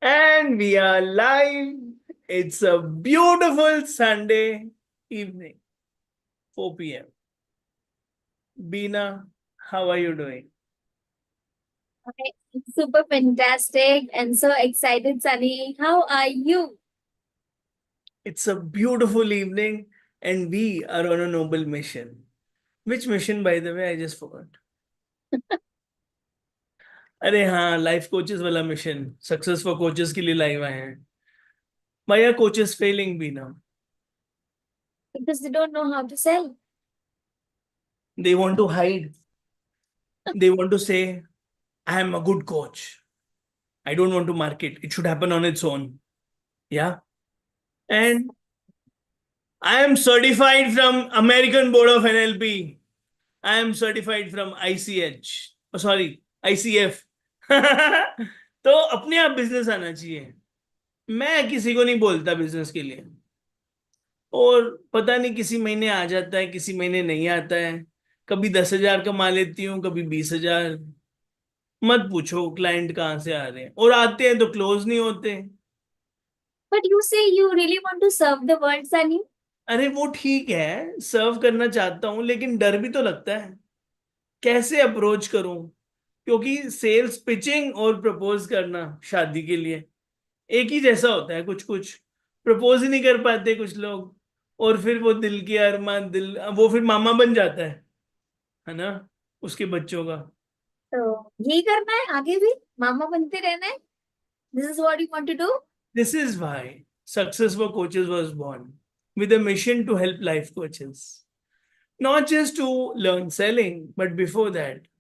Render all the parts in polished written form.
And we are live. It's a beautiful Sunday evening, 4 p.m. Beena, how are you doing? Hi, super fantastic and so excited, Sunny. How are you? It's a beautiful evening, and we are on a noble mission. Which mission, by the way? I just forgot. अरे हाँ, life coaches वाला mission, success for coaches के लिए live आए हैं. Why are coaches failing, Beena? Because they don't know how to sell. They want to hide. They want to say, I am a good coach. I don't want to market. It should happen on its own. Yeah. And I am certified from American Board of NLP. I am certified from ICH. Oh, sorry, ICF. तो अपने आप business आना चाहिए. मैं किसी को नहीं बोलता बिजनेस के लिए. और पता नहीं किसी महीने आ जाता है, किसी महीने नहीं आता है. कभी 10,000 कमा लेती हूँ, कभी 20,000. मत पूछो क्लाइंट कहाँ से आ रहे हैं, और आते हैं तो क्लोज नहीं होते. But you say you really want to serve the world, Sunny. अरे वो ठीक है, सर्व करना चाहता हूँ, लेकिन डर भी तो लगता है. कैसे अप्रोच करूं? क्योंकि सेल्स पिचिंग और प्रपोज करना शादी के लिए एक ही जैसा होता है. कुछ कुछ प्रपोज ही नहीं कर पाते कुछ लोग, और फिर वो दिल की अरमान, दिल वो फिर मामा बन जाता है ना, उसके बच्चों का. तो यही करना है आगे भी मामा बनते रहना है. This is what you want to do. This is why success for coaches was born, with a mission to help life coaches, not just to learn selling, but before that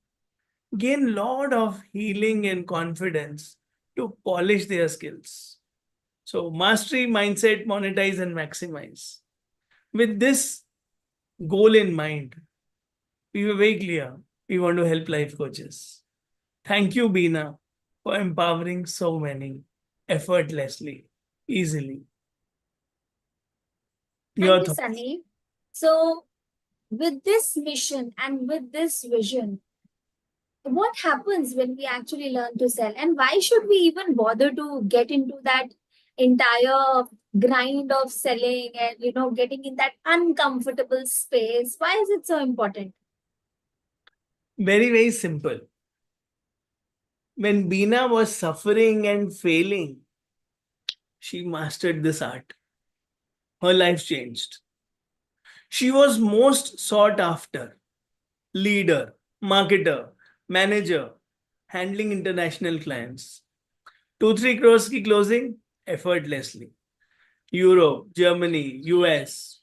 gain lot of healing and confidence to polish their skills. So mastery, mindset, monetize, and maximize. With this goal in mind, we were very clear. We want to help life coaches. Thank you, Beena, for empowering so many effortlessly, easily. Thank Your you, thoughts? Sunny. So, with this mission and with this vision, what happens when we actually learn to sell? And why should we even bother to get into that entire grind of selling and, getting in that uncomfortable space? Why is it so important? Very, very simple. When Beena was suffering and failing, she mastered this art. Her life changed. She was most sought after leader, marketer, manager, handling international clients. 2-3 crores की closing effortlessly. Europe, Germany, US.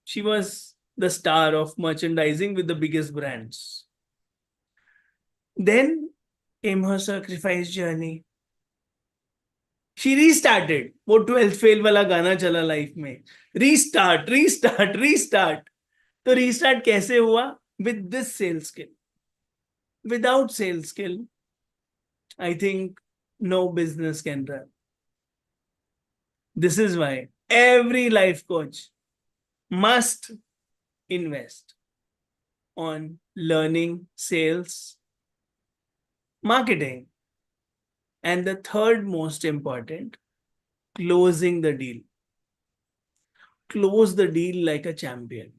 She was the star of merchandising with the biggest brands. Then came her sacrifice journey. She restarted. वो 12th fail वाला गाना चला life में. Restart, restart, restart. तो restart कैसे हुआ? With this sales skill. Without sales skill, I think no business can run. This is why every life coach must invest on learning sales, marketing, and the third most important, closing the deal. Close the deal like a champion.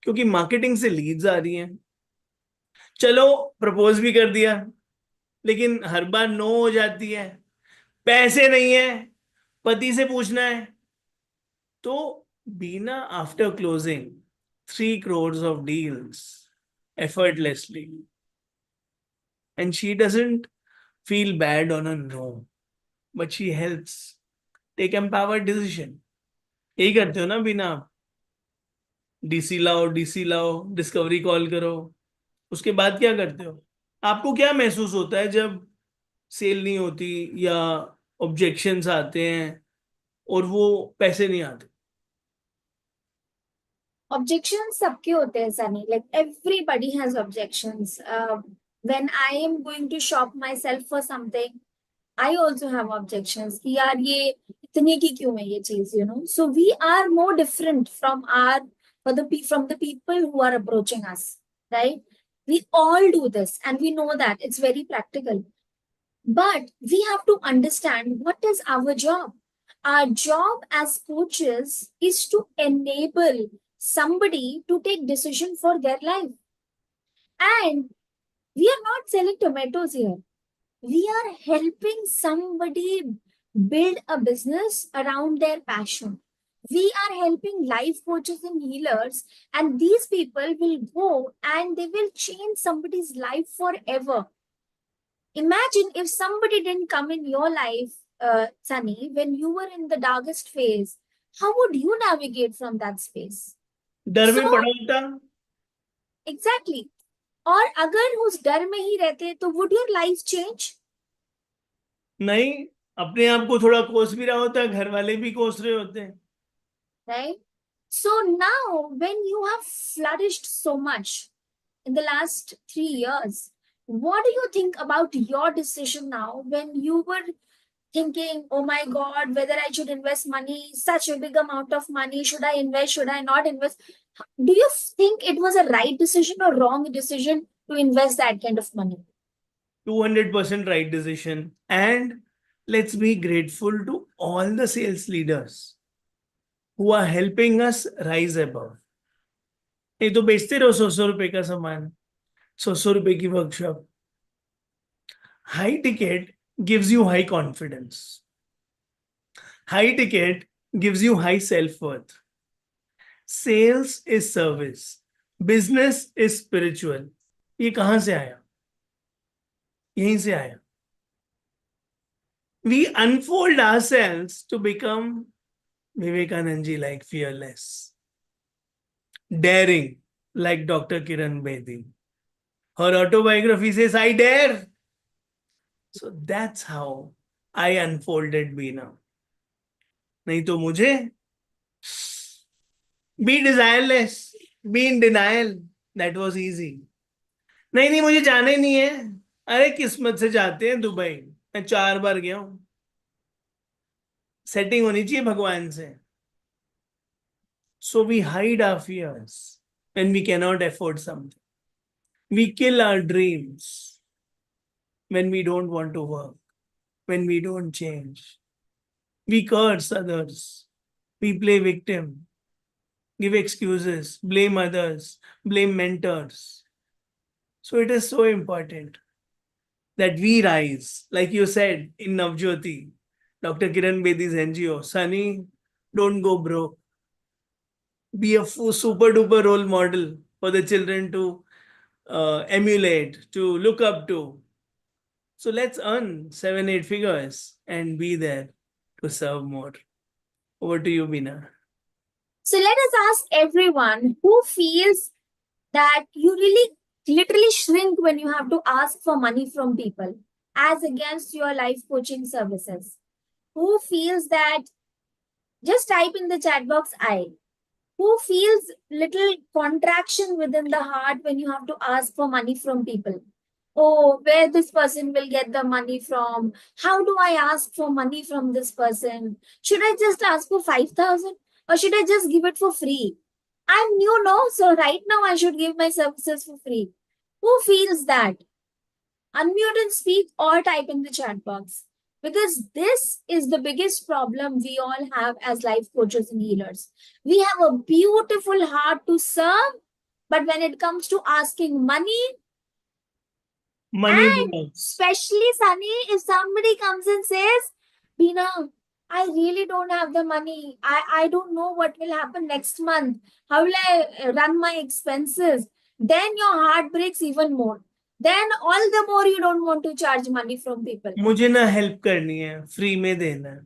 क्योंकि marketing से Leeds आ रही हैं. चलो propose भी कर दिया, लेकिन हर बार no हो जाती है. पैसे नहीं है, पति से पूछना है. तो बीना after closing 3 crores of deals effortlessly, and she doesn't feel bad on a no, but she helps take empowered decision. यही करते हो ना बीना आप? डीसी लाओ, डिस्कवरी कॉल करो. उसके बाद क्या करते हो? आपको क्या महसूस होता है जब सेल नहीं होती, या ऑब्जेक्शंस आते हैं और वो पैसे नहीं आते? Objections सबके होते हैं, Sunny. Like everybody has objections. When I am going to shop myself for something, I also have objections कि यार ये इतने की क्यों है ये चीज. So we are more different from from the people who are approaching us, right? We all do this and we know that it's very practical. But we have to understand what is our job. Our job as coaches is to enable somebody to take decision for their life. And we are not selling tomatoes here. We are helping somebody build a business around their passion. We are helping life coaches and healers, and these people will go and they will change somebody's life forever. Imagine if somebody didn't come in your life, Sunny, when you were in the darkest phase, how would you navigate from that space? डर So, में पड़ा होता exactly. और अगर उस डर में ही रहते तो would your life change? नहीं, अपने आप को थोड़ा कोस भी रहा होता है, घर वाले भी कोस रहे होते हैं. Right? So now, when you have flourished so much in the last 3 years, what do you think about your decision now when you were thinking, oh my God, whether I should invest money, such a big amount of money, should I invest, should I not invest? Do you think it was a right decision or wrong decision to invest that kind of money? 200% right decision. And let's be grateful to all the sales leaders who are helping us rise above. नहीं तो बेचते रहो 100 रुपए का सामान, 100 रुपए की workshop. High ticket gives you high confidence. High ticket gives you high self-worth. Sales is service. Business is spiritual. ये कहां से आया? यहीं से आया. We unfold ourselves to become Vivekanandji like fearless, daring like Dr. Kiran Bedi. Her autobiography says, I dare. So that's how I unfolded Beena. नहीं तो मुझे be desireless, be in denial. That was easy. नहीं नहीं मुझे जाना ही नहीं है. अरे किस्मत से जाते हैं दुबई. मैं 4 बार गया हूं. सेटिंग होनी चाहिए भगवान से. So we hide our fears when we cannot afford something. We kill our dreams when we don't want to work, when we don't change. We curse others. We play victim, give excuses, blame others, blame mentors. So it is so important that we rise, like you said in Navjyoti, Dr. Kiran Bedi's NGO, Sunny, don't go broke. Be a super duper role model for the children to emulate, to look up to. So let's earn 7-8 figures and be there to serve more. Over to you, Bina. So let us ask everyone who feels that you really literally shrink when you have to ask for money from people as against your life coaching services. Who feels that, just type in the chat box I. Who feels little contraction within the heart when you have to ask for money from people? Oh, where this person will get the money from? How do I ask for money from this person? Should I just ask for 5,000 or should I just give it for free? I'm new, no? So right now I should give my services for free. Who feels that? Unmute and speak or type in the chat box. Because this is the biggest problem we all have as life coaches and healers. We have a beautiful heart to serve, but when it comes to asking money, Money and blocks. especially Sunny, if somebody comes and says, Bina, I really don't have the money. I don't know what will happen next month. How will I run my expenses? Then your heart breaks even more. Then all the more you don't want to charge money from people. मुझे ना help करनी है, free में देना है.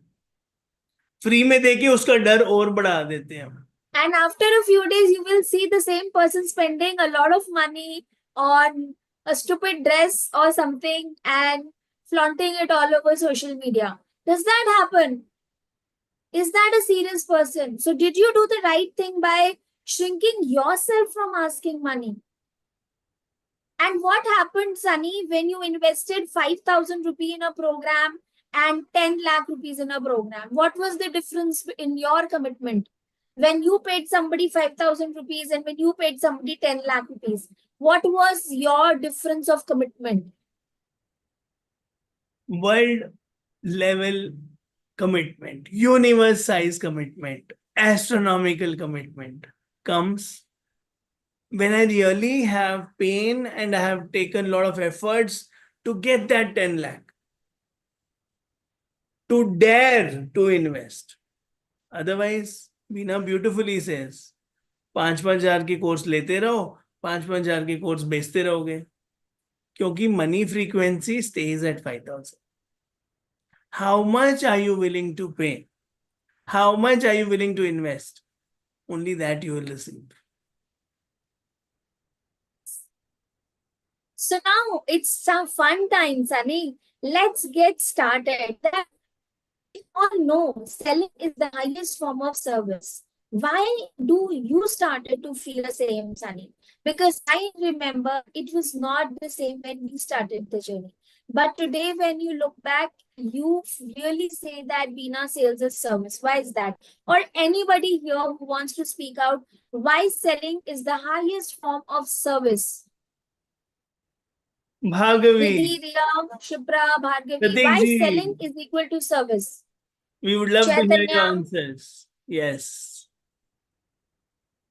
Free में देके उसका डर और बढ़ा देते हैं. And after a few days, you will see the same person spending a lot of money on a stupid dress or something and flaunting it all over social media. Does that happen? Is that a serious person? So, did you do the right thing by shrinking yourself from asking money? And what happened, Sunny, when you invested 5,000 rupees in a program and 10 lakh rupees in a program? What was the difference in your commitment? When you paid somebody 5,000 rupees and when you paid somebody 10 lakh rupees, what was your difference of commitment? world level commitment, universe size commitment, astronomical commitment comes when I really have pain and I have taken a lot of efforts to get that 10 lakh, to dare to invest. Otherwise, Veena beautifully says, 5,000 की course लेते रहो, 5,000 की course बेचते रहोगे, क्योंकि money frequency stays at 5,000. How much are you willing to pay? How much are you willing to invest? Only that you will receive. So now it's some fun time, Sunny. Let's get started. That we all know selling is the highest form of service. Why do you started to feel the same, Sunny? Because I remember it was not the same when we started the journey. But today, when you look back, you really say that Veena sales is service. Why is that? Or anybody here who wants to speak out why selling is the highest form of service? Bhargavi, Nidhi, Riya, Shipra, Bhargavi, Pratik why selling ji, is equal to service? we would love to hear your Chaitanya, answers. Yes.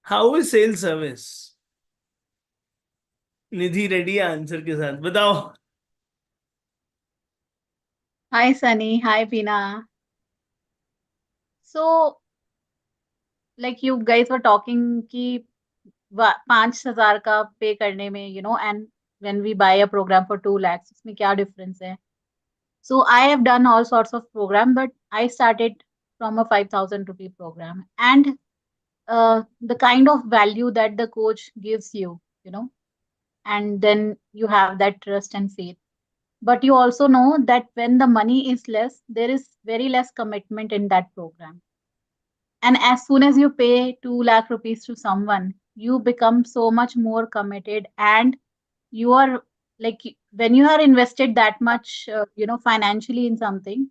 How is sales service? Nidhi ready है answer के साथ, बताओ. Hi Sunny, hi Pina. So, like you guys were talking कि 5,000 का पे करने में, and when we buy a program for 2 lakhs, उसमें क्या difference है? So I have done all sorts of program, but I started from a 5,000 rupee program, and the kind of value that the coach gives you, and then you have that trust and faith. But you also know that when the money is less, there is very less commitment in that program. And as soon as you pay 2 lakh rupees to someone, you become so much more committed, and you are like, when you are invested that much, financially in something,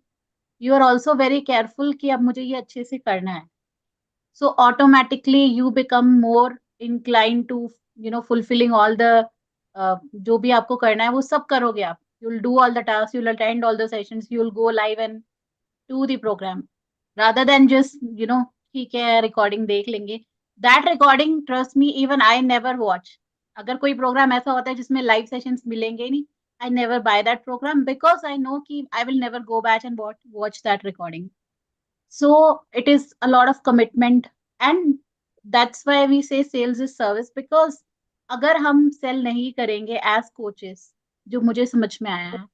you are also very careful कि अब मुझे ये अच्छे से करना है. So automatically you become more inclined to, fulfilling all the जो भी आपको करना है वो सब करोगे आप. You'll do all the tasks, you'll attend all the sessions, you'll go live and do the program rather than just, ठीक है recording देख लेंगे. That recording, trust me, even I never watch. अगर कोई program ऐसा होता है जिसमें live sessions मिलेंगे ही नहीं, I never buy that program because I know कि I will never go back and watch that recording. So it is a lot of commitment, and that's why we say sales is service, because अगर हम sell नहीं करेंगे as coaches, जो मुझे समझ में आया है,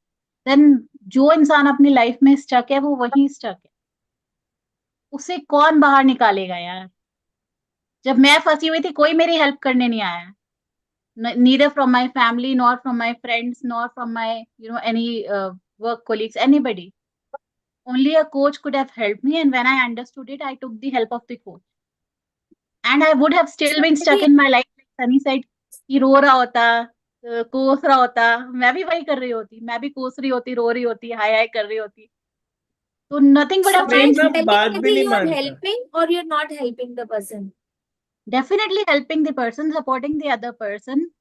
then जो इंसान अपनी लाइफ में स्टक है वो वहीं स्टक है. उसे कौन बाहर निकालेगा यार? जब मैं फंसी हुई थी कोई मेरी हेल्प करने नहीं आया. Neither from my family, nor from my friends, nor from my, any work colleagues, anybody. Only a coach could have helped me, and when I understood it, I took the help of the coach. And I would have still been stuck in my life, like Sunny said, कि रो रहा होता, कोस रहा होता, मैं भी वही कर रही होती, मैं भी कोस रही होती, रो रही होती, हाय हाय कर रही होती. So nothing would so have by changed. selling, बात भी Nidhi, नहीं you are मानता. helping or you're not helping the person? Definitely helping the person, supporting the other person,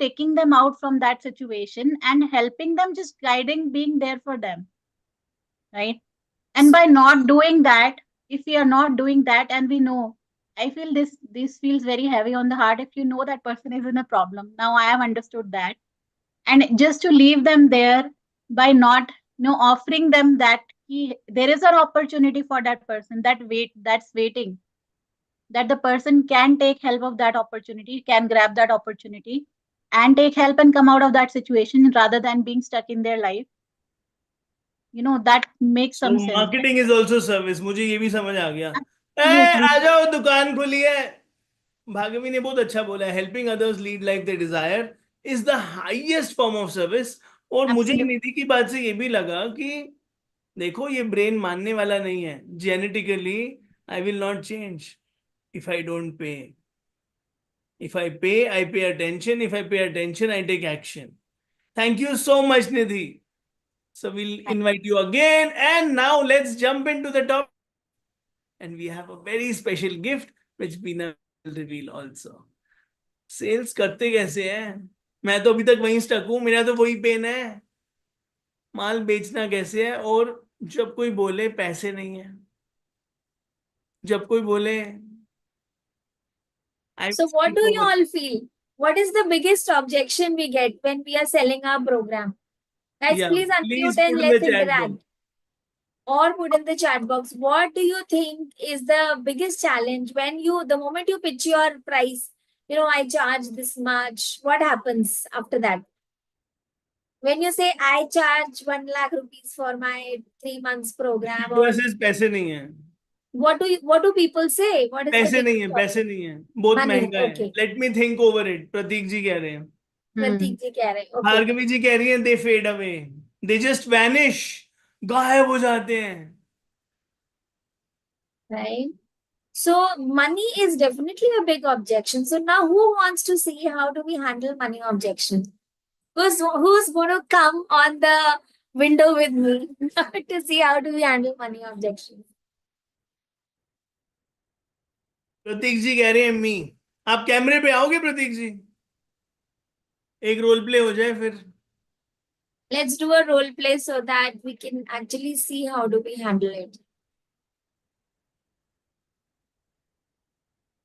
taking them out from that situation and helping them, just guiding, being there for them, right? And by not doing that, if we are not doing that, and we know, I feel this feels very heavy on the heart. If you know that person is in a problem, now I have understood that, and just to leave them there by not, offering them that there is an opportunity for that person that's waiting, that the person can take help of that opportunity, can grab that opportunity and take help and come out of that situation rather than being stuck in their life. That makes So some sense. marketing is also service. मुझे ये भी समझ आ गया. Absolutely. आ जाओ दुकान खुली है. भागवी ने बहुत अच्छा बोला है. Helping others lead life they desire is the highest form of service. और मुझे Absolutely. निधि की बात से ये भी लगा कि देखो ये ब्रेन मानने वाला नहीं है. Genetically I will not change if I don't pay. If I pay, I pay attention. If I pay attention, I take action. Thank you so much, Nidhi. So we'll invite you again. And now let's jump into the topic. And we have a very special gift which Bina will reveal also. Sales करते कैसे हैं? मैं तो अभी तक वहीं stuck हूं. मेरा तो वही पेन है. माल बेचना कैसे है, और जब कोई बोले पैसे नहीं है, जब कोई बोले आई So what do you all feel? What is the biggest objection we get when we are selling our program? Guys, yeah, please please unmute and put in the let's chat interact. box. Or put in the chat box. What do you think is the biggest challenge when the moment you pitch your price, I charge this much, what happens after that? When you say I charge 1 lakh rupees for my 3 months program, or पैसे नहीं है, what do people say? What is the पैसे नहीं biggest है, problem? पैसे नहीं है, बहुत Money, महंगा है, okay. Let me think over it, Prateek ji कह रहे हैं, प्रतीक जी कह रहे हैं, okay. भार्गवी जी कह रही हैं they fade away, they just vanish, गायब हो जाते हैं. Right? So money is definitely a big objection. So now who wants to see how do we handle money objection? Who's going to come on the window with me to see how do we handle money objection? प्रतीक जी कह रहे हैं मी. आप कैमरे पे आओगे प्रतीक जी, एक role play हो जाए फिर. Let's do a role play so that we can actually see how do we handle it.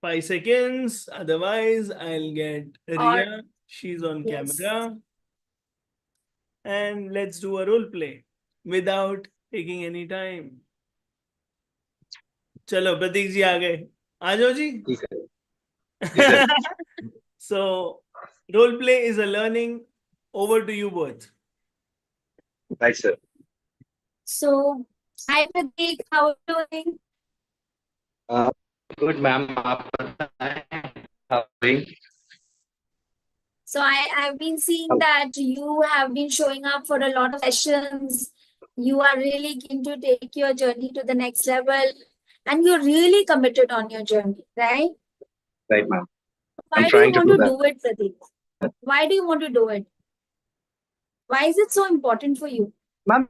5 seconds, otherwise I'll get Ria. She's on Yes. camera. And let's do a role play without taking any time. चलो प्रतीक जी आ गए, आ जाओ जी. ठीक है. So role play is a learning. Over to you both. Right, sir. So, hi Pratik, how are you doing? Good, ma'am. आप बताएं, how are you doing? So I've been seeing that you have been showing up for a lot of sessions. You are really keen to take your journey to the next level, and you're really committed on your journey, right? Right, ma'am. Why I'm do you trying to want do to that. do it, Pradeep? Why do you want to do it? Why is it so important for you? Ma'am,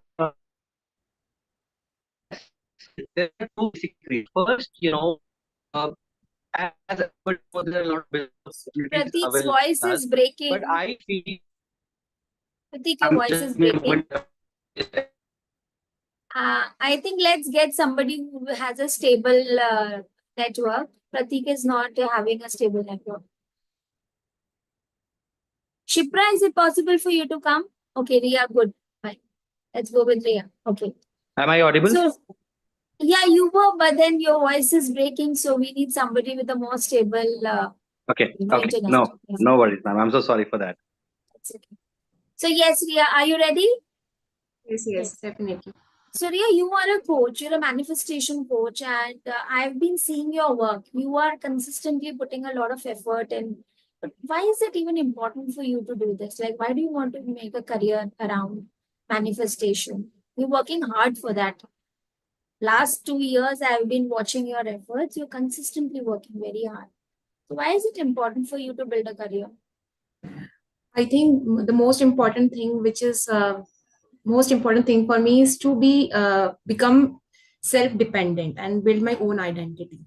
there are two basic reasons. First, as a but there are a lot of business opportunities Pradeep's available voice to us, is breaking. but I feel Pradeep, your I'm voice is just give me a breaking. moment. I think let's get somebody who has a stable network. Pratik is not having a stable network. Shipra, is it possible for you to come? Okay, Ria, good. Fine. Let's go with Ria. Okay. Am I audible? So, yeah, you were, but then your voice is breaking, so we need somebody with a more stable Okay. internet. No, Yeah. no worries, ma'am. I'm so sorry for that. That's okay. So, yes, Ria, are you ready? Yes, definitely. So, Ria, you are a coach, you're a manifestation coach, and I've been seeing your work. You are consistently putting a lot of effort in. But why is it even important for you to do this? Like, why do you want to make a career around manifestation? You're working hard for that. Last 2 years, I've been watching your efforts. You're consistently working very hard. So, why is it important for you to build a career? I think the most important thing, which is most important thing for me, is to become self-dependent and build my own identity.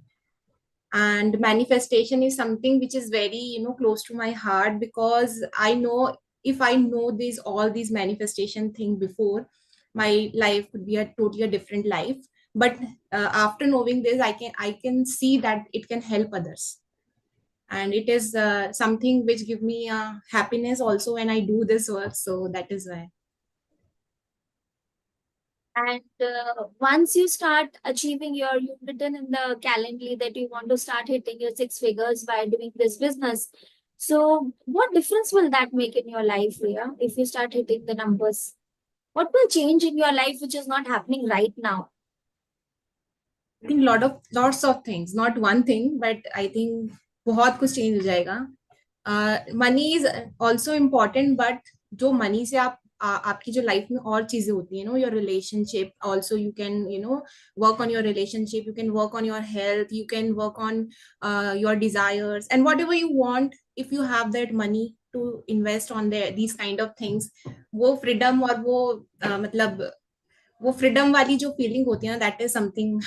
And manifestation is something which is very close to my heart, because I know if I know all these manifestation thing before, my life could be a totally different life. But after knowing this, I can see that it can help others, and it is something which give me happiness also when I do this work. So that is why. And once you start achieving you've written in the calendar that you want to start hitting your 6 figures by doing this business. So, what difference will that make in your life, Ria, if you start hitting the numbers? What will change in your life which is not happening right now? I think lots of things, not one thing, but I think बहुत कुछ change हो जाएगा. Money is also important, but जो money से आपकी जो life में और चीजें होती हैं, your relationship also, you can work on your relationship, you can work on your health, you can work on your desires, and whatever you want, if you have that money to invest on these kind of things, वो freedom और वो मतलब वो freedom वाली जो feeling होती है ना, that is something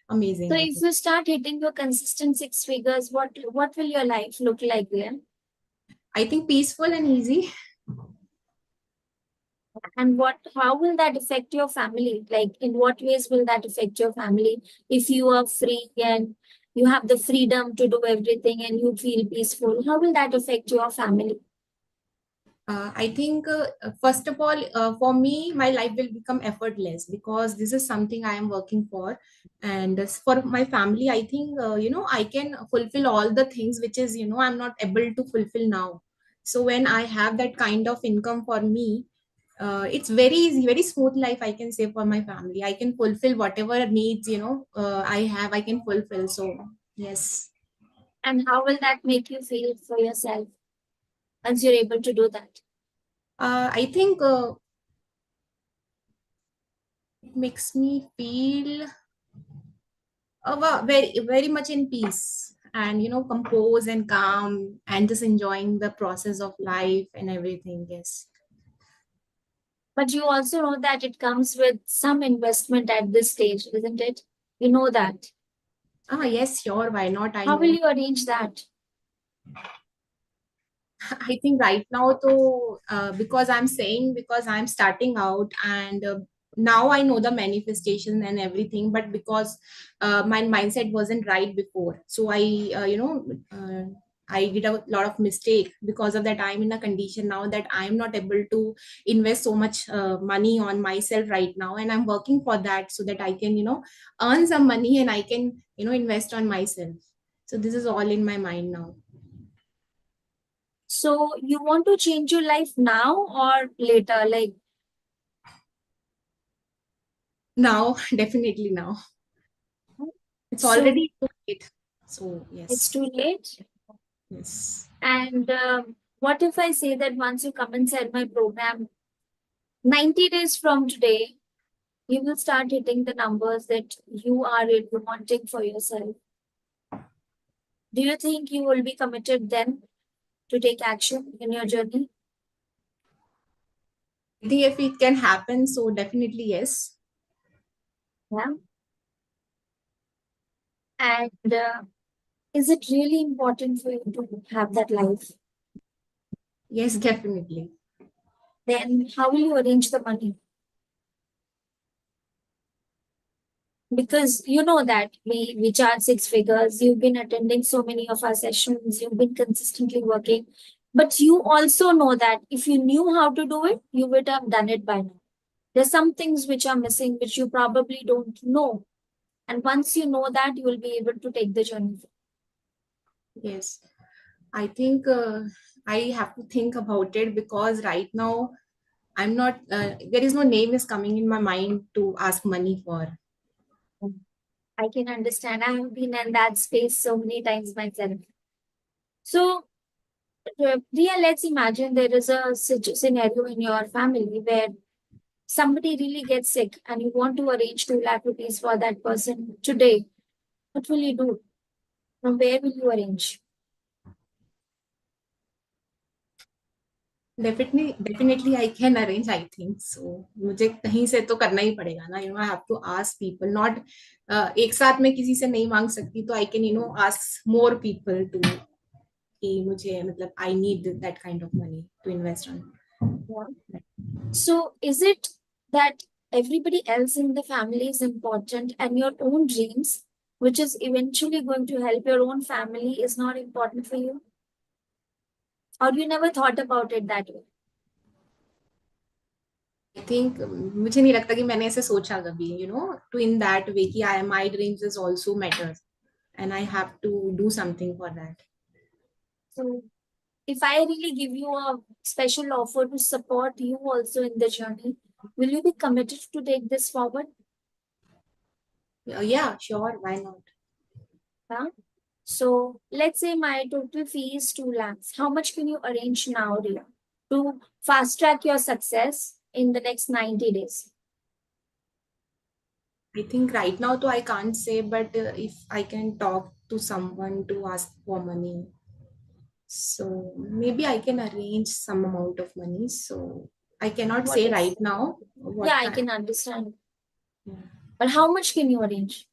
amazing. So, if you start hitting your consistent 6 figures, what will your life look like there? I think peaceful and easy. And how will that affect your family? Like, in what ways will that affect your family if you are free and you have the freedom to do everything and you feel peaceful? How will that affect your family? I think, first of all, for me, my life will become effortless because this is something I am working for. And for my family, I think, I can fulfill all the things which is, I'm not able to fulfill now. So when I have that kind of income for me, it's very easy, very smooth life, I can say, for my family. I can fulfill whatever needs, I can fulfill. So, yes. And how will that make you feel for yourself once you're able to do that? I think it makes me feel very very much in peace, and compose and calm, and just enjoying the process of life and everything. Yes. But you also know that it comes with some investment at this stage, isn't it? You know that. Yes, sure, why not? I How will know. you arrange that? I think right now, though, because I'm starting out, and now I know the manifestation and everything, but because my mindset wasn't right before, so I did a lot of mistake. Because of that, I'm in a condition now that I'm not able to invest so much money on myself right now, and I'm working for that so that I can, earn some money and I can, invest on myself. So this is all in my mind now. So you want to change your life now or later? Like, Now, definitely now. It's so already too late. So, it's yes, too late. yes. And what if I say that once you come inside my program, 90 days from today, you will start hitting the numbers that you are really wanting for yourself? Do you think you will be committed then to take action in your journey? I think if it can happen, so definitely yes. Yeah. And is it really important for you to have that life? Yes, definitely. Then how will you arrange the money? Because you know that we charge 6 figures. You've been attending so many of our sessions. You've been consistently working. But you also know that if you knew how to do it, you would have done it by now. There's some things which are missing, which you probably don't know. And once you know that, you will be able to take the journey. Yes. I think I have to think about it because right now I'm not, there is no name is coming in my mind to ask money for. I can understand. I have been in that space so many times myself. So, Priya, let's imagine there is a scenario in your family where somebody really gets sick and you want to arrange 2 lakh rupees for that person today. What will you do? From where will you arrange? Definitely I can arrange, I think so. मुझे कहीं से तो करना ही पड़ेगा ना, I have to ask people, not एक साथ में किसी से नहीं मांग सकती, तो I can, ask more people to, कि मुझे मतलब I need that kind of money to invest on. Yeah. So, is it that everybody else in the family is important and your own dreams, which is eventually going to help your own family, is not important for you? Or you never thought about it that way? I think मुझे नहीं लगता कि मैंने ऐसे सोचा कभी, to in that way कि my dreams is also matters and I have to do something for that. So, if I really give you a special offer to support you also in the journey, will you be committed to take this forward? Yeah, sure, why not? Yeah. So let's say my total fee is 2 lakhs. How much can you arrange now, Ria, to fast track your success in the next 90 days? I think right now, though, I can't say, but if I can talk to someone to ask for money, so maybe I can arrange some amount of money. So I cannot What say is? right now what Yeah, I can understand. But how much can you arrange?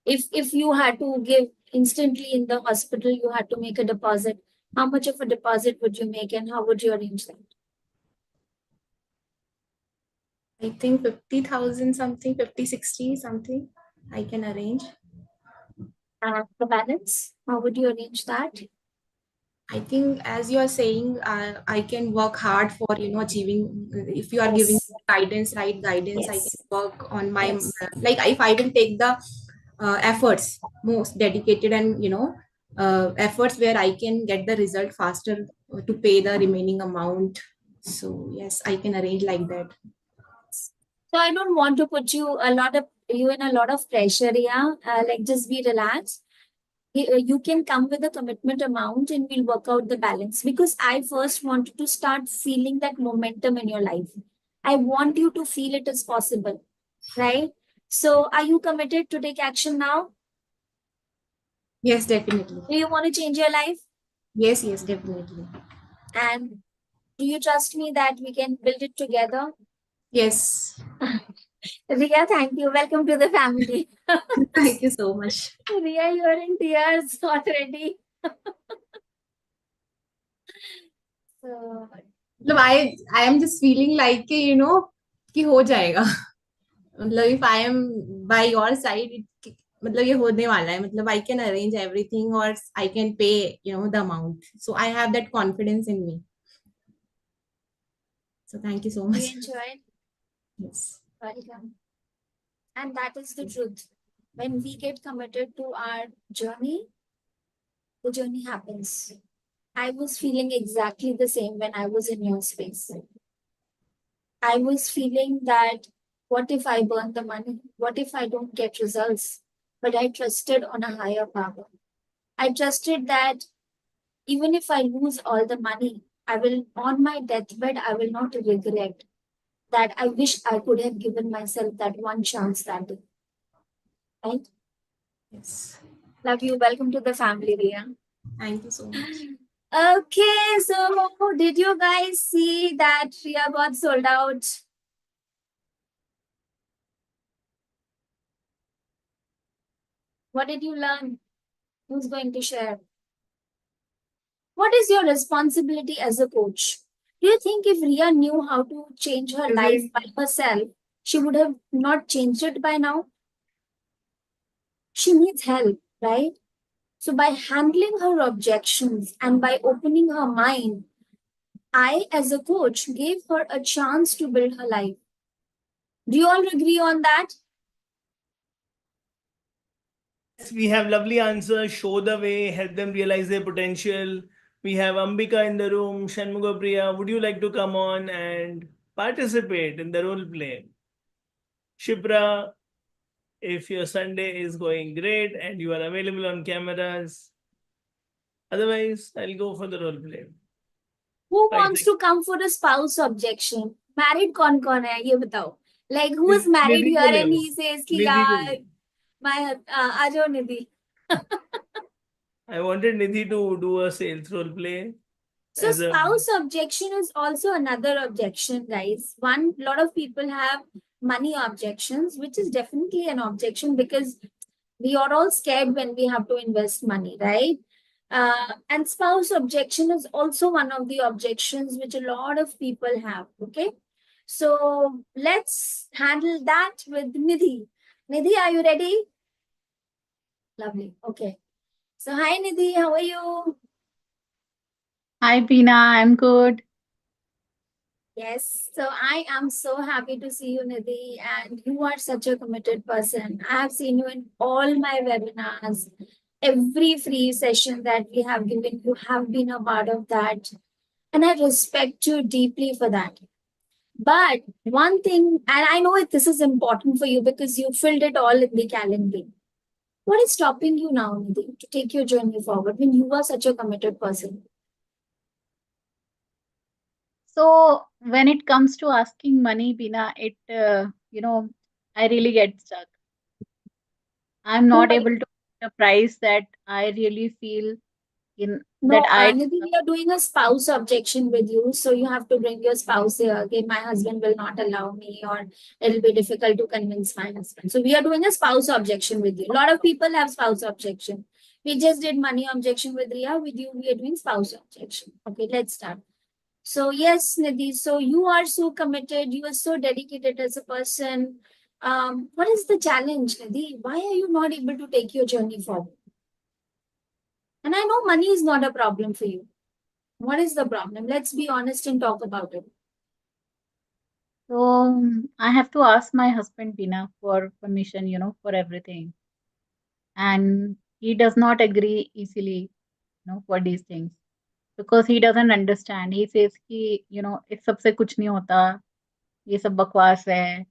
If you had to give instantly in the hospital, you had to make a deposit. How much of a deposit would you make and how would you arrange that? I think 50,000 something, 50, 60 something I can arrange. The balance, how would you arrange that? I think, as you are saying, I can work hard for achieving. If you are giving Yes. guidance, right guidance, I can Yes. work on my Yes. like if I will take the efforts, most dedicated and efforts where I can get the result faster to pay the remaining amount. So yes, I can arrange like that. So I don't want to put you in a lot of pressure, yeah. Like just be relaxed. You can come with a commitment amount and we'll work out the balance, because I first wanted to start feeling that momentum in your life. I want you to feel it is possible, right? So are you committed to take action now? Yes, definitely. Do you want to change your life? Yes, yes, definitely. And do you trust me that we can build it together? Yes. Ria, thank you. Welcome to the family. Thank you so much. Ria, you are in tears already. So, मतलब I am just feeling like कि हो जाएगा. मतलब if I am by your side, मतलब ये होने वाला है. मतलब I can arrange everything or I can pay the amount. So I have that confidence in me. So thank you so you much. enjoyed? Yes. Welcome. And that is the truth. When we get committed to our journey, the journey happens. I was feeling exactly the same when I was in your space. I was feeling that what if I burn the money? What if I don't get results? But I trusted on a higher power. I trusted that even if I lose all the money, I will, on my deathbed, I will not regret that. I wish I could have given myself that one chance that day. Right? Yes. Love you. Welcome to the family, Ria. Thank you so much. Okay, so did you guys see that Ria got sold out? What did you learn? Who's going to share? What is your responsibility as a coach? Do you think if Ria knew how to change her life by herself, she would have not changed it by now? She needs help, right? So, by handling her objections and by opening her mind, I, as a coach, gave her a chance to build her life. Do you all agree on that? We have lovely answers, show the way, help them realize their potential. We have Ambika in the room. Shanmuga Priya, would you like to come on and participate in the role play? Shipra, if your Sunday is going great and you are available on cameras. Otherwise, I'll go for the role play. Who Right, wants to come for a spouse objection? Married कौन है ये बताओ. Like who is married Nidhi here को ले and low. he says कि Nidhi को यार ले. my आ जाओ Nidhi. I wanted Nidhi to do a sales role play. So As a spouse objection is also another objection, guys. One lot of people have money objections, which is definitely an objection because we are all scared when we have to invest money, right? And spouse objection is also one of the objections which a lot of people have. Okay, so let's handle that with Nidhi. Nidhi, are you ready? Lovely. Okay. So hi Nidhi, how are you? Hi, Pina. I'm good. Yes, so I am so happy to see you, Nidhi, and you are such a committed person. I have seen you in all my webinars, every free session that we have given, you have been a part of that, and I respect you deeply for that. But one thing, and I know this is important for you because you filled it all in the calendar. What is stopping you now, Nidhi, to take your journey forward when you are such a committed person? So when it comes to asking money, Pina, I really get stuck. I'm Oh, not able to put a price that I really feel in no, that I Nidhi, we are doing a spouse objection with you. So you have to bring your spouse here. Okay, my husband will not allow me, or it'll be difficult to convince my husband. So we are doing a spouse objection with you. A lot of people have spouse objection. We just did money objection with Ria. With you, we are doing spouse objection. Okay, let's start. So yes, Nidhi, so you are so committed, you are so dedicated as a person. What is the challenge, Nidhi? Why are you not able to take your journey forward? And I know money is not a problem for you. What is the problem? Let's be honest and talk about it. So I have to ask my husband, Tina, for permission, for everything. And he does not agree easily, for these things. Because he doesn't understand. He says कि, इस सबसे कुछ नहीं होता, ये सब बकवास है,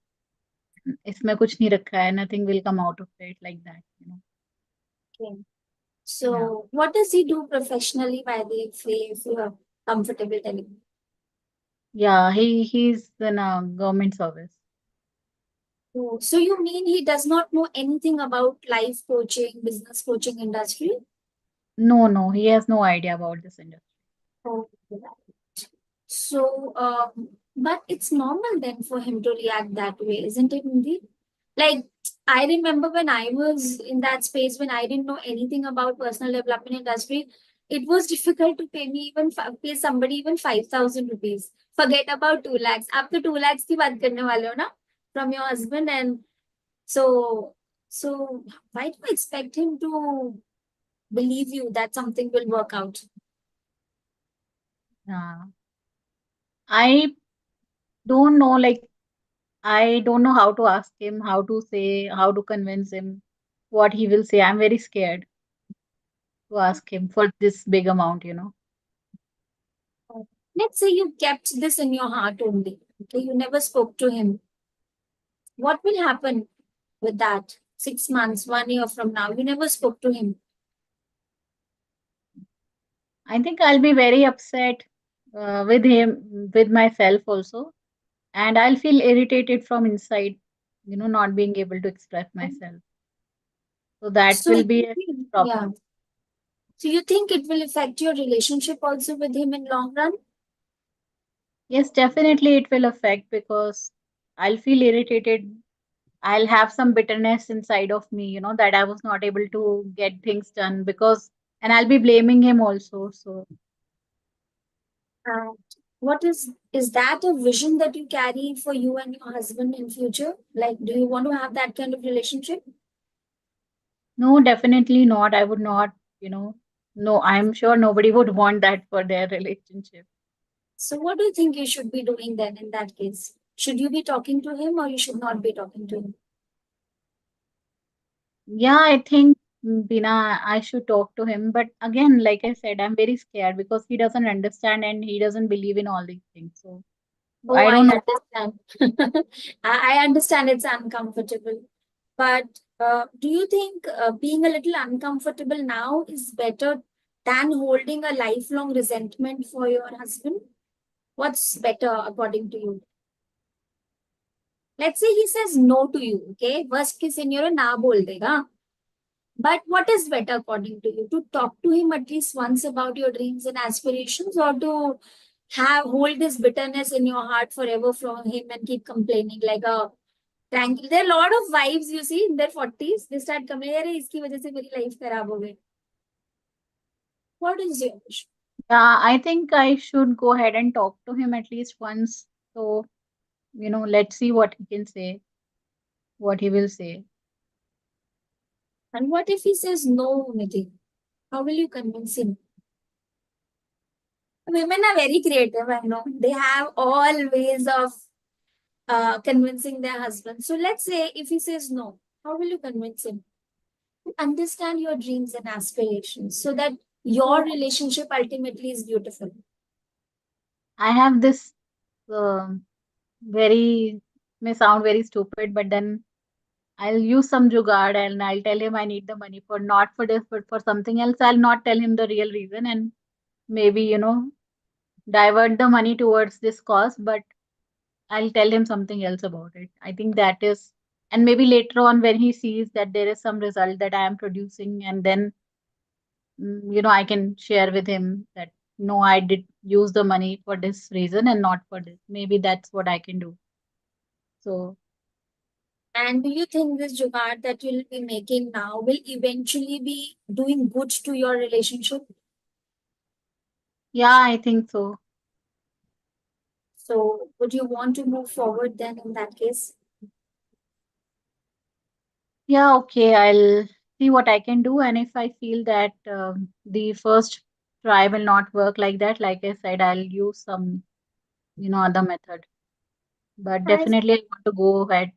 इसमें कुछ नहीं रखा है, nothing will come out of it, like that. Okay. Yeah. So what does he do professionally, by the way, if you are comfortable telling me? Yeah, he's in a government service. Oh, so you mean he does not know anything about life coaching, business coaching industry? No, he has no idea about this industry. Oh, right. So, but it's normal then for him to react that way, isn't it, Nidhi? Like, I remember when I was in that space, when I didn't know anything about personal development industry, it was difficult to pay me even pay somebody even 5,000 rupees. Forget about 2 lakhs. After 2 lakhs की बात करने वाले हो ना, from your husband, and so why do you expect him to believe you that something will work out? I don't know, I don't know how to ask him, how to convince him, what he will say. I'm very scared to ask him for this big amount. Let's say you kept this in your heart only. Okay, you never spoke to him. What will happen with that? 6 months, 1 year from now, you never spoke to him. I think I'll be very upset with him, with myself also, and I'll feel irritated from inside, not being able to express myself. So that So, will be a yeah. problem. So you think it will affect your relationship also with him in long run? Yes, definitely it will affect because I'll feel irritated. I'll have some bitterness inside of me, that I was not able to get things done and I'll be blaming him also. So What is that a vision that you carry for you and your husband in future? Like, do you want to have that kind of relationship? no, definitely not. I would not, no, I'm sure nobody would want that for their relationship. So what do you think you should be doing then in that case? Should you be talking to him or you should not be talking to him? Yeah, I think Bina, I should talk to him. But again, like I said, I'm very scared because he doesn't understand and he doesn't believe in all these things. So Oh, I I don't know. understand. I understand it's uncomfortable. But do you think being a little uncomfortable now is better than holding a lifelong resentment for your husband? What's better according to you? Let's say he says no to you, okay? Worst case scenario, na bol dega. But what is better according to you? To talk to him at least once about your dreams and aspirations, or to have hold this bitterness in your heart forever from him and keep complaining like a thank. There are a lot of wives you see in their 40s. They start complaining, "अरे, इसकी वजह से मेरी life खराब हो गई." What is your wish? Yeah, I think I should go ahead and talk to him at least once. So, let's see what he can say, what he will say. And what if he says no, Nidhi? How will you convince him? Women are very creative, I know. They have all ways of convincing their husband. So let's say if he says no, how will you convince him? Understand your dreams and aspirations so that your relationship ultimately is beautiful. I have this very, may sound very stupid, but then I'll use some jugaad and I'll tell him I need the money for not for this, but for something else. I'll not tell him the real reason and maybe, divert the money towards this cause, but I'll tell him something else about it. I think that is, and maybe later on when he sees that there is some result that I am producing, and then, I can share with him that no, I did use the money for this reason and not for this. Maybe that's what I can do. So, And do you think this jugaad that you'll be making now will eventually be doing good to your relationship? yeah, I think so. So would you want to move forward then in that case? Yeah, okay, I'll see what I can do. And if I feel that the first try will not work like that, like I said, I'll use some, other method. But And definitely I want to go ahead